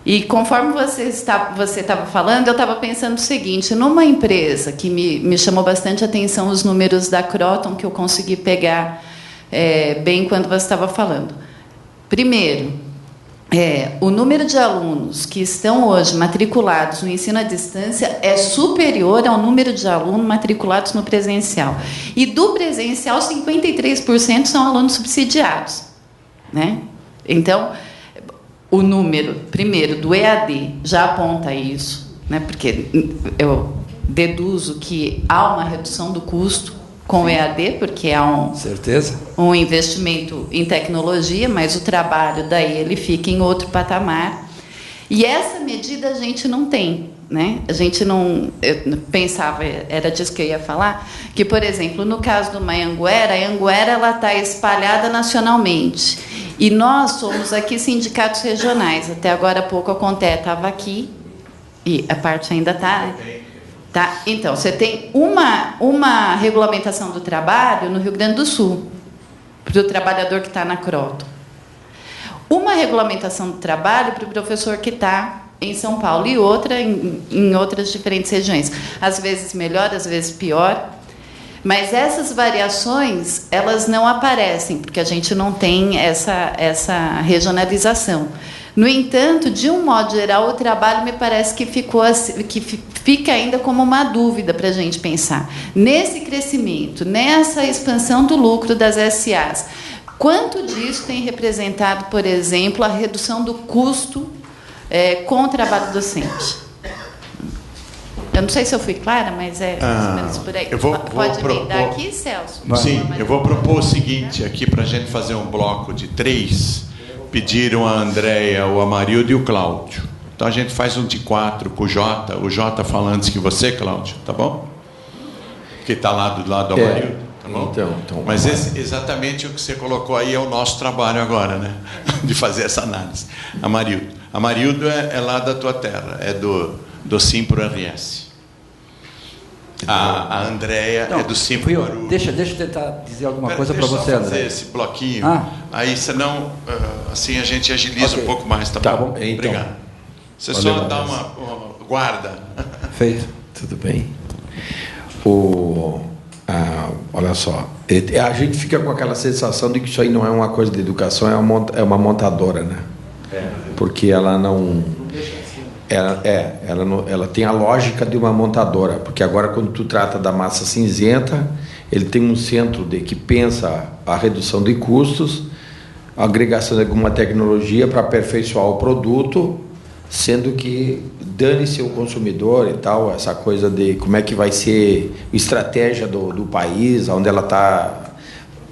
[SPEAKER 5] E conforme você estava falando, eu estava pensando o seguinte, numa empresa que me chamou bastante a atenção os números da Croton, que eu consegui pegar bem quando você estava falando. Primeiro, o número de alunos que estão hoje matriculados no ensino à distância é superior ao número de alunos matriculados no presencial. E do presencial, 53% são alunos subsidiados, né? Então, o número, primeiro, do EAD já aponta isso, né? Porque eu deduzo que há uma redução do custo com o EAD, porque há um investimento em tecnologia, mas o trabalho daí ele fica em outro patamar. E essa medida a gente não tem, né? A gente não... Eu pensava, era disso que eu ia falar, que, por exemplo, no caso do Anhanguera, a Anhanguera ela está espalhada nacionalmente. E nós somos aqui sindicatos regionais. Até agora há pouco a Conté estava aqui, e a parte ainda está... Tá? Então, você tem uma regulamentação do trabalho no Rio Grande do Sul, para o trabalhador que está na Croton. Uma regulamentação do trabalho para o professor que está em São Paulo e outra em outras diferentes regiões. Às vezes melhor, às vezes pior. Mas essas variações, elas não aparecem, porque a gente não tem essa regionalização. No entanto, de um modo geral, o trabalho me parece que fica ainda como uma dúvida para a gente pensar. Nesse crescimento, nessa expansão do lucro das SAs, quanto disso tem representado, por exemplo, a redução do custo com o trabalho docente? Eu não sei se eu fui clara, mas é mais ou menos por aí. Pode me dar aqui, Celso?
[SPEAKER 2] Sim, eu vou propor o seguinte aqui para a gente fazer um bloco de 3. Pediram a Andréia, o Amarildo e o Cláudio. Então a gente faz um de 4 com o Jota. O Jota fala antes que você, Cláudio, tá bom? que está lá do lado do Amarildo. Tá bom?
[SPEAKER 8] Então,
[SPEAKER 2] mas exatamente o que você colocou aí é o nosso trabalho agora, né? De fazer essa análise. Amarildo. Amarildo é lá da tua terra, é do Simpro-RS. A Andréia é do Simpro Bauru.
[SPEAKER 3] Deixa eu tentar dizer alguma coisa para você,
[SPEAKER 2] André.
[SPEAKER 3] André.
[SPEAKER 2] Esse bloquinho.
[SPEAKER 3] Ah.
[SPEAKER 2] Aí, senão, assim a gente agiliza um pouco mais, tá bom?
[SPEAKER 8] Então,
[SPEAKER 2] obrigado. Você
[SPEAKER 8] valeu,
[SPEAKER 2] só dá uma guarda.
[SPEAKER 3] Feito.
[SPEAKER 8] Tudo bem. Olha só, a gente fica com aquela sensação de que isso aí não é uma coisa de educação, é uma montadora, né? Porque ela não... Ela tem a lógica de uma montadora, porque agora quando tu trata da massa cinzenta, ele tem um centro que pensa a redução de custos, a agregação de alguma tecnologia para aperfeiçoar o produto, sendo que dane-se o consumidor e tal, essa coisa de como é que vai ser a estratégia do país, onde ela está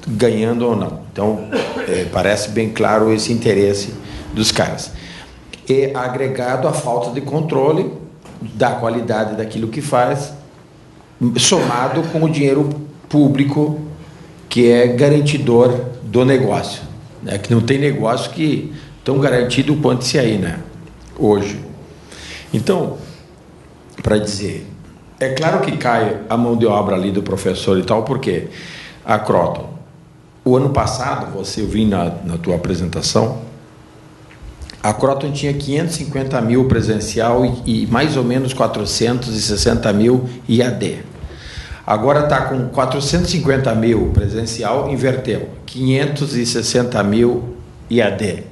[SPEAKER 8] ganhando ou não. Então, parece bem claro esse interesse dos caras. E agregado à falta de controle da qualidade daquilo que faz, somado com o dinheiro público, que é garantidor do negócio, né? Que não tem negócio que tão garantido quanto esse aí, né? Hoje. Então, para dizer, é claro que cai a mão de obra ali do professor e tal, porque a Croton, o ano passado, eu vi na tua apresentação, a Croton tinha 550 mil presencial e mais ou menos 460 mil IAD. Agora está com 450 mil presencial, inverteu, 560 mil IAD.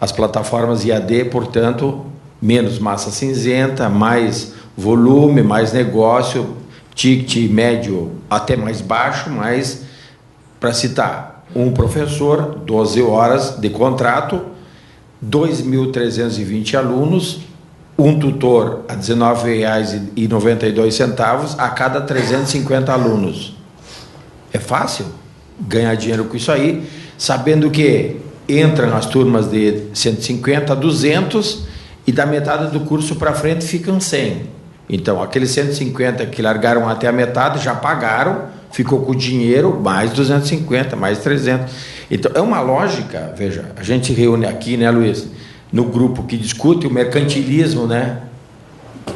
[SPEAKER 8] As plataformas IAD, portanto, menos massa cinzenta, mais volume, mais negócio, ticket médio até mais baixo, mas, para citar, um professor, 12 horas de contrato, 2.320 alunos, um tutor a R$ 19,92 a cada 350 alunos. É fácil ganhar dinheiro com isso aí, sabendo que entram as turmas de 150 a 200 e da metade do curso para frente ficam 100. Então, aqueles 150 que largaram até a metade já pagaram, ficou com o dinheiro, mais 250, mais 300. Então, é uma lógica, veja, a gente reúne aqui, né, Luiz, no grupo que discute o mercantilismo, né,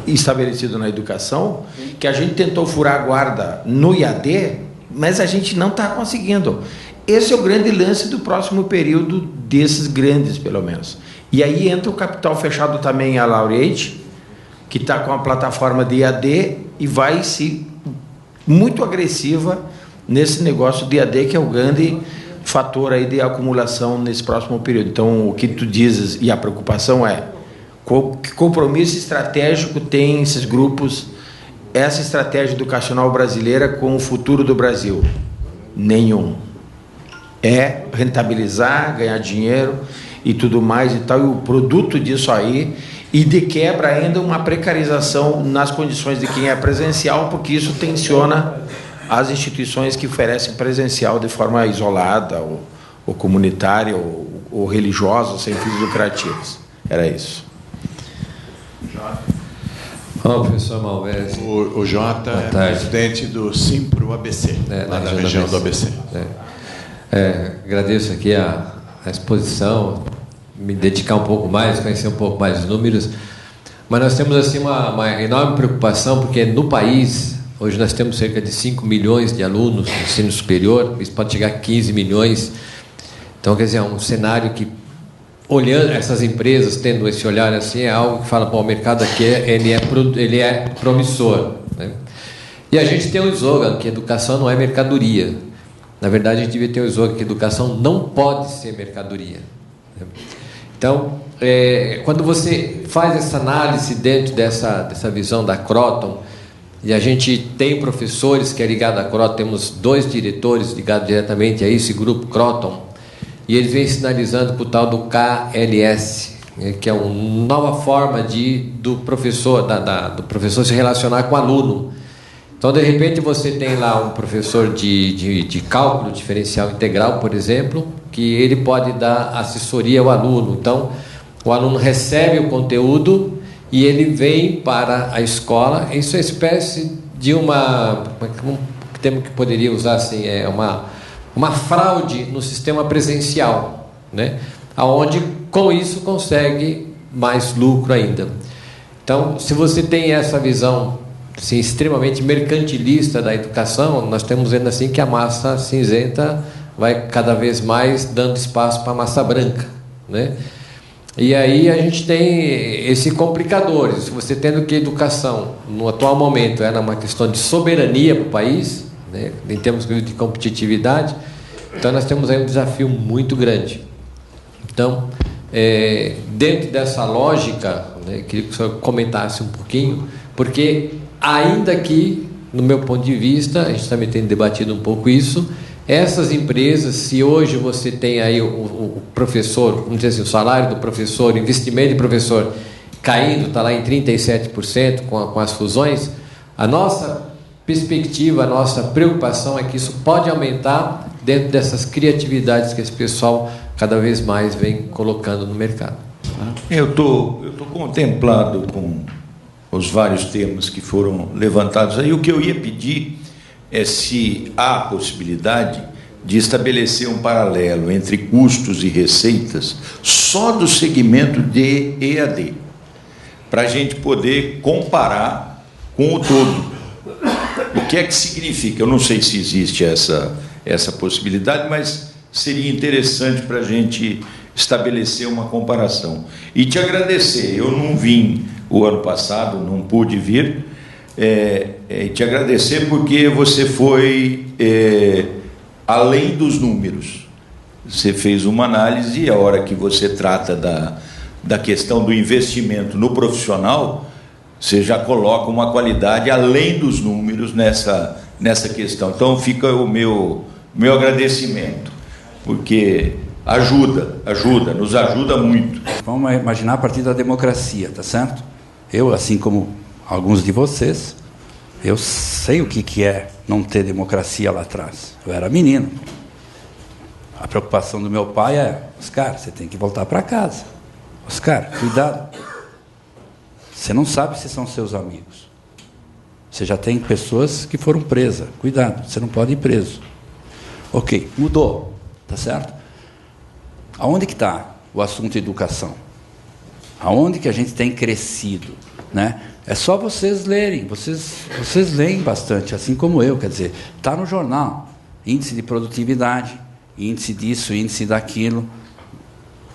[SPEAKER 8] estabelecido na educação, que a gente tentou furar a guarda no IAD, mas a gente não está conseguindo. Esse é o grande lance do próximo período, desses grandes, pelo menos. E aí entra o capital fechado também, a Laureate, que está com a plataforma de IAD e vai se muito agressiva nesse negócio de IAD, que é o grande fator aí de acumulação nesse próximo período. Então, o que tu dizes e a preocupação é que compromisso estratégico tem esses grupos, essa estratégia educacional brasileira com o futuro do Brasil? Nenhum. É rentabilizar, ganhar dinheiro e tudo mais e tal, e o produto disso aí, e de quebra ainda uma precarização nas condições de quem é presencial, porque isso tensiona as instituições que oferecem presencial de forma isolada, ou comunitária, ou religiosa, sem fins lucrativos. Era isso.
[SPEAKER 9] Olá, professor Malvese.
[SPEAKER 2] O Jota é presidente do Simpro ABC, lá na região do ABC.
[SPEAKER 9] Agradeço aqui a exposição, me dedicar um pouco mais, conhecer um pouco mais os números, mas nós temos assim uma enorme preocupação, porque no país, hoje nós temos cerca de 5 milhões de alunos no ensino superior, isso pode chegar a 15 milhões, então quer dizer, é um cenário que, olhando essas empresas, tendo esse olhar assim, é algo que fala, bom, o mercado aqui ele é promissor, né? E a gente tem um slogan, que educação não é mercadoria. Na verdade, a gente devia ter um slogan, que educação não pode ser mercadoria. Então, quando você faz essa análise dentro dessa visão da Croton, e a gente tem professores que é ligado à Croton, temos 2 diretores ligados diretamente a esse grupo Croton, e eles vêm sinalizando com o tal do KLS, que é uma nova forma do professor se relacionar com o aluno. Então, de repente, você tem lá um professor de cálculo diferencial integral, por exemplo, que ele pode dar assessoria ao aluno. Então, o aluno recebe o conteúdo e ele vem para a escola. Isso é uma espécie de uma, um termo que poderia usar assim, uma fraude no sistema presencial, né? Aonde com isso consegue mais lucro ainda. Então, se você tem essa visão assim, extremamente mercantilista da educação, nós estamos vendo assim que a massa cinzenta vai cada vez mais dando espaço para a massa branca, né? E aí a gente tem esse complicador. Se você tendo que educação no atual momento era uma questão de soberania para o país, né, em termos de competitividade, então nós temos aí um desafio muito grande. Então, dentro dessa lógica, né, queria que o senhor comentasse um pouquinho, porque ainda que, no meu ponto de vista, a gente também tem debatido um pouco isso, essas empresas, se hoje você tem aí o professor, vamos dizer assim, o salário do professor, o investimento de professor caindo, está lá em 37% com as fusões, a nossa perspectiva, a nossa preocupação é que isso pode aumentar dentro dessas criatividades que esse pessoal cada vez mais vem colocando no mercado.
[SPEAKER 10] Eu tô contemplado com os vários temas que foram levantados aí. O que eu ia pedir é se há a possibilidade de estabelecer um paralelo entre custos e receitas só do segmento de EAD, para a gente poder comparar com o todo. O que é que significa? Eu não sei se existe essa possibilidade, mas seria interessante para a gente estabelecer uma comparação. E te agradecer, eu não vim o ano passado, não pude vir, te agradecer porque você foi além dos números. Você fez uma análise e a hora que você trata da questão do investimento no profissional, você já coloca uma qualidade além dos números nessa questão. Então fica o meu agradecimento, porque nos ajuda muito.
[SPEAKER 3] Vamos imaginar a partir da democracia, tá certo? Eu, assim como alguns de vocês, eu sei o que é não ter democracia lá atrás. Eu era menino. A preocupação do meu pai é: Oscar, você tem que voltar para casa. Oscar, cuidado. Você não sabe se são seus amigos. Você já tem pessoas que foram presas. Cuidado, você não pode ir preso. Ok, mudou, tá certo? Aonde que está o assunto educação? Aonde que a gente tem crescido, né? É só vocês lerem, vocês leem bastante, assim como eu, quer dizer, está no jornal, índice de produtividade, índice disso, índice daquilo.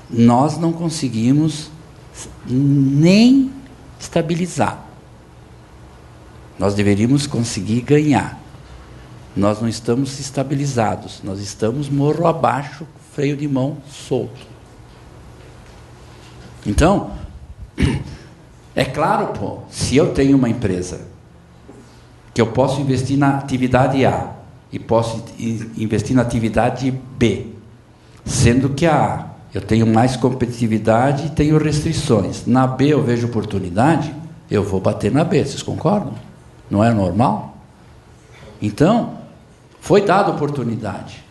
[SPEAKER 3] Nós não conseguimos nem estabilizar. Nós deveríamos conseguir ganhar. Nós não estamos estabilizados, nós estamos morro abaixo, freio de mão solto. Então, é claro, pô, se eu tenho uma empresa que eu posso investir na atividade A e posso investir na atividade B, sendo que a A eu tenho mais competitividade e tenho restrições. Na B eu vejo oportunidade, eu vou bater na B, vocês concordam? Não é normal? Então, foi dada oportunidade.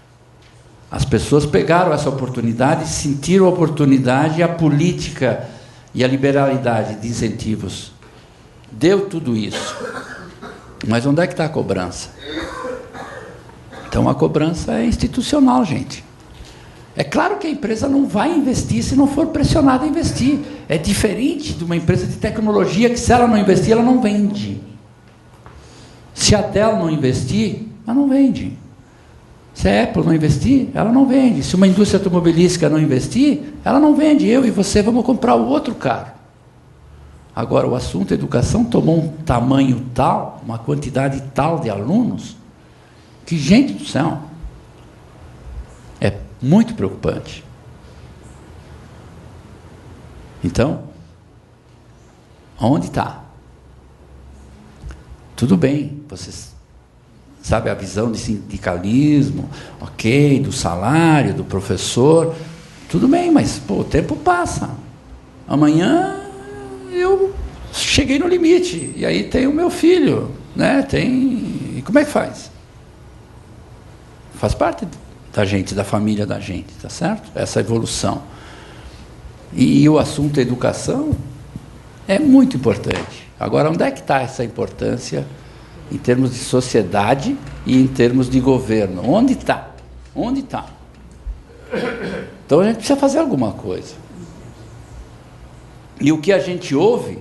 [SPEAKER 3] As pessoas pegaram essa oportunidade, sentiram a oportunidade, e a política e a liberalidade de incentivos deu tudo isso. Mas onde é que está a cobrança? Então a cobrança é institucional, gente. É claro que a empresa não vai investir se não for pressionada a investir. É diferente de uma empresa de tecnologia que, se ela não investir, ela não vende. Se a Dell não investir, ela não vende. Se a Apple não investir, ela não vende. Se uma indústria automobilística não investir, ela não vende. Eu e você vamos comprar o outro carro. Agora, o assunto educação tomou um tamanho tal, uma quantidade tal de alunos, que, gente do céu, é muito preocupante. Então, onde está? Tudo bem, vocês sabem a visão de sindicalismo, ok, do salário, do professor, tudo bem, mas pô, o tempo passa. Amanhã eu cheguei no limite, e aí tem o meu filho, né? E como é que faz? Faz parte da gente, da família da gente, tá certo? Essa evolução. E o assunto educação é muito importante. Agora, onde é que está essa importância em termos de sociedade e em termos de governo. Onde está? Onde está? Então a gente precisa fazer alguma coisa. E o que a gente ouve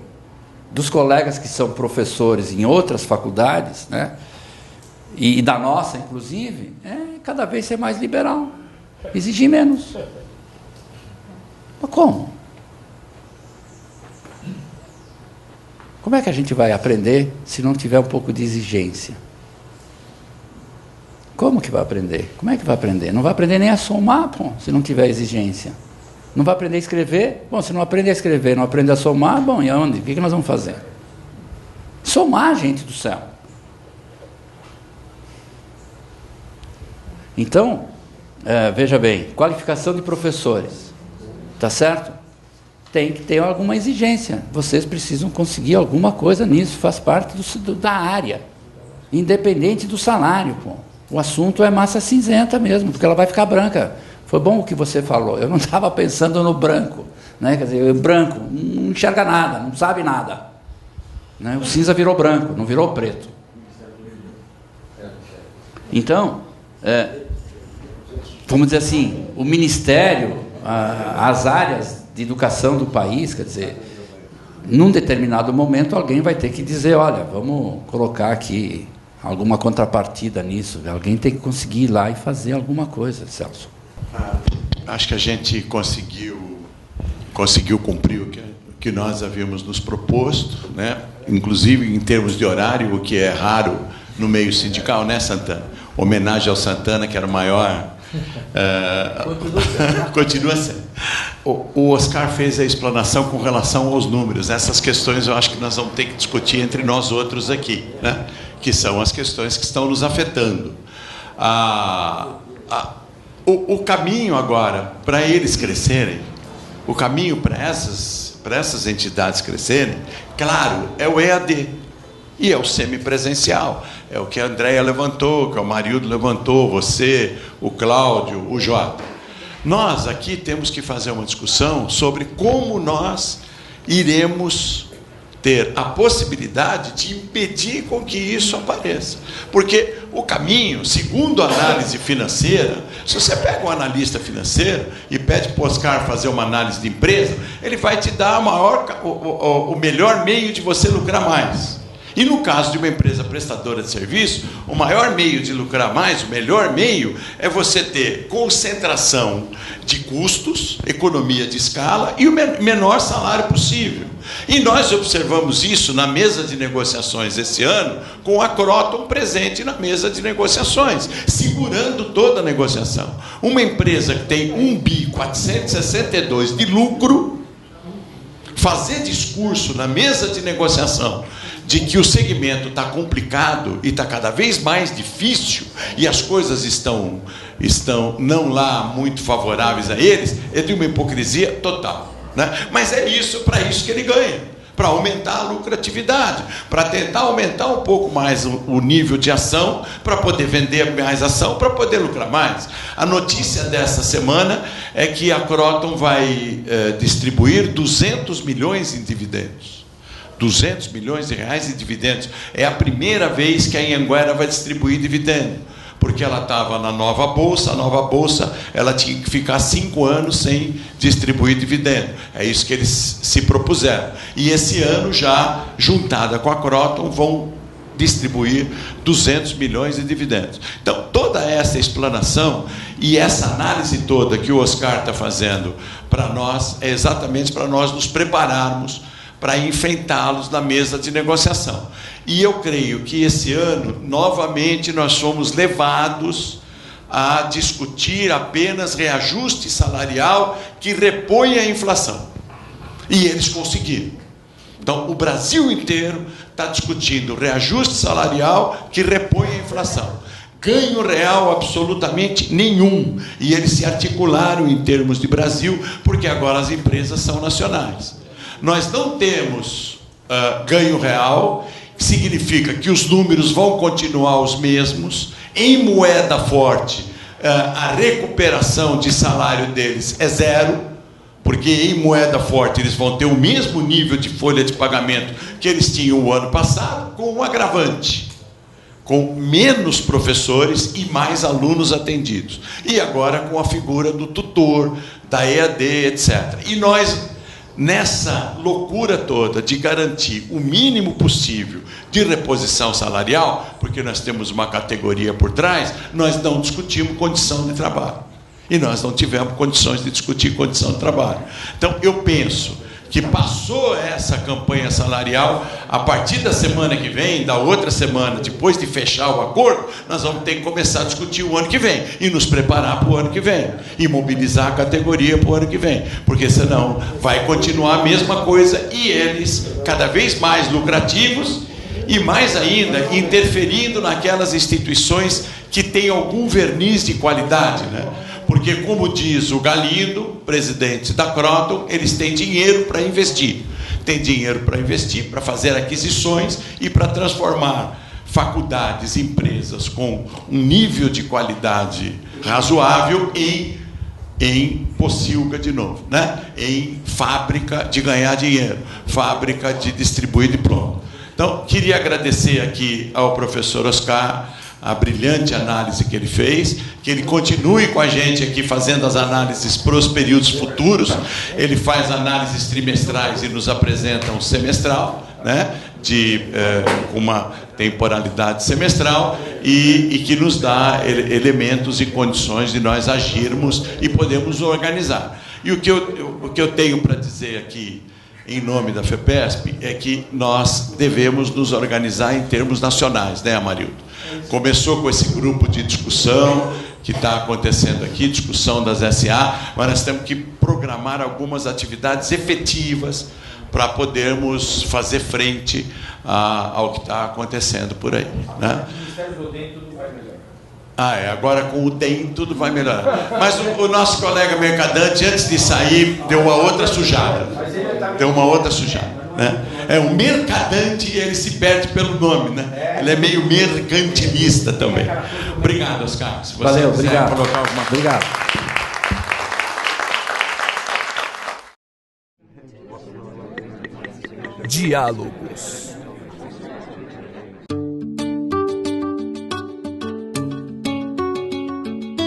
[SPEAKER 3] dos colegas que são professores em outras faculdades, né, e da nossa, inclusive, é cada vez ser mais liberal, exigir menos. Mas como? Como é que a gente vai aprender se não tiver um pouco de exigência? Como que vai aprender? Como é que vai aprender? Não vai aprender nem a somar, pô, se não tiver exigência. Não vai aprender a escrever? Bom, se não aprende a escrever, não aprende a somar, bom, e aonde? O que nós vamos fazer? Somar, gente do céu. Então, veja bem, qualificação de professores, tá certo? Tem que ter alguma exigência. Vocês precisam conseguir alguma coisa nisso, faz parte da área, independente do salário, pô. O assunto é massa cinzenta mesmo, porque ela vai ficar branca. Foi bom o que você falou. Eu não estava pensando no branco, né? Quer dizer, o branco não enxerga nada, não sabe nada, né? O cinza virou branco, não virou preto. Então, vamos dizer assim, o ministério, as áreas de educação do país, quer dizer, num determinado momento alguém vai ter que dizer, olha, vamos colocar aqui alguma contrapartida nisso. Alguém tem que conseguir ir lá e fazer alguma coisa, Celso.
[SPEAKER 2] Acho que a gente conseguiu cumprir o que nós havíamos nos proposto, né? Inclusive em termos de horário, o que é raro no meio sindical, né, Santana? Homenagem ao Santana, que era o maior. Continua sendo. O Oscar fez a explanação com relação aos números. Essas questões eu acho que nós vamos ter que discutir entre nós outros aqui, né? Que são as questões que estão nos afetando. O caminho agora para eles crescerem, o caminho para essas entidades crescerem, claro, é o EAD e é o semipresencial. É o que a Andréia levantou, que o Marildo levantou, você, o Cláudio, o Jota. Nós aqui temos que fazer uma discussão sobre como nós iremos ter a possibilidade de impedir com que isso apareça. Porque o caminho, segundo a análise financeira, se você pega um analista financeiro e pede para o Oscar fazer uma análise de empresa, ele vai te dar o melhor meio de você lucrar mais. E no caso de uma empresa prestadora de serviço, o maior meio de lucrar mais, o melhor meio, é você ter concentração de custos, economia de escala e o menor salário possível. E nós observamos isso na mesa de negociações esse ano, com a Croton presente na mesa de negociações, segurando toda a negociação. Uma empresa que tem 1.462 de lucro, fazer discurso na mesa de negociação de que o segmento está complicado e está cada vez mais difícil e as coisas estão não lá muito favoráveis a eles, é de uma hipocrisia total, né? Mas é para isso que ele ganha, para aumentar a lucratividade, para tentar aumentar um pouco mais o nível de ação, para poder vender mais ação, para poder lucrar mais. A notícia dessa semana é que a Croton vai distribuir 200 milhões em dividendos. 200 milhões de reais em dividendos. É a primeira vez que a Anhanguera vai distribuir dividendo, porque ela estava na nova bolsa, a nova bolsa ela tinha que ficar 5 anos sem distribuir dividendo. É isso que eles se propuseram. E esse ano, já juntada com a Croton, vão distribuir 200 milhões de dividendos. Então, toda essa explanação e essa análise toda que o Oscar está fazendo para nós, é exatamente para nós nos prepararmos para enfrentá-los na mesa de negociação. E eu creio que esse ano, novamente, nós fomos levados a discutir apenas reajuste salarial que repõe a inflação. E eles conseguiram. Então, o Brasil inteiro está discutindo reajuste salarial que repõe a inflação. Ganho real absolutamente nenhum. E eles se articularam em termos de Brasil, porque agora as empresas são nacionais. Nós não temos ganho real, que significa que os números vão continuar os mesmos. Em moeda forte, a recuperação de salário deles é zero, porque em moeda forte eles vão ter o mesmo nível de folha de pagamento que eles tinham o ano passado, com um agravante. com menos professores e mais alunos atendidos. E agora com a figura do tutor, da EAD, etc. E nós, nessa loucura toda de garantir o mínimo possível de reposição salarial, porque nós temos uma categoria por trás, nós não discutimos condição de trabalho. E nós não tivemos condições de discutir condição de trabalho. Então, eu penso que passou essa campanha salarial, a partir da semana que vem, da outra semana, depois de fechar o acordo, nós vamos ter que começar a discutir o ano que vem, e nos preparar para o ano que vem, e mobilizar a categoria para o ano que vem, porque senão vai continuar a mesma coisa, e eles cada vez mais lucrativos, e mais ainda, interferindo naquelas instituições que têm algum verniz de qualidade, né? Porque, como diz o Galindo, presidente da Croton, eles têm dinheiro para investir. Tem dinheiro para investir, para fazer aquisições e para transformar faculdades, empresas com um nível de qualidade razoável em pocilga de novo, né? Em fábrica de ganhar dinheiro, fábrica de distribuir diploma. Então, queria agradecer aqui ao professor Oscar a brilhante análise que ele fez, que ele continue com a gente aqui fazendo as análises para os períodos futuros. Ele faz análises trimestrais e nos apresenta um semestral, né, com uma temporalidade semestral, e que nos dá elementos e condições de nós agirmos e podemos organizar. E o que eu tenho para dizer aqui, em nome da FEPESP, é que nós devemos nos organizar em termos nacionais, né, Amarildo? Começou com esse grupo de discussão que está acontecendo aqui, discussão das SA, mas nós temos que programar algumas atividades efetivas para podermos fazer frente ao que está acontecendo por aí, né?
[SPEAKER 1] O Ministério do DEM tudo vai melhorar.
[SPEAKER 2] Agora com o DEM tudo vai melhorar. Mas o nosso colega Mercadante, antes de sair, deu uma outra sujada. Né? O Mercadante, ele se perde pelo nome, né? Ele é meio mercantilista também. Obrigado, Oscar. Se você
[SPEAKER 3] Valeu,
[SPEAKER 2] quiser
[SPEAKER 3] obrigado.
[SPEAKER 2] colocar alguma coisa.
[SPEAKER 3] Obrigado.
[SPEAKER 11] Diálogos.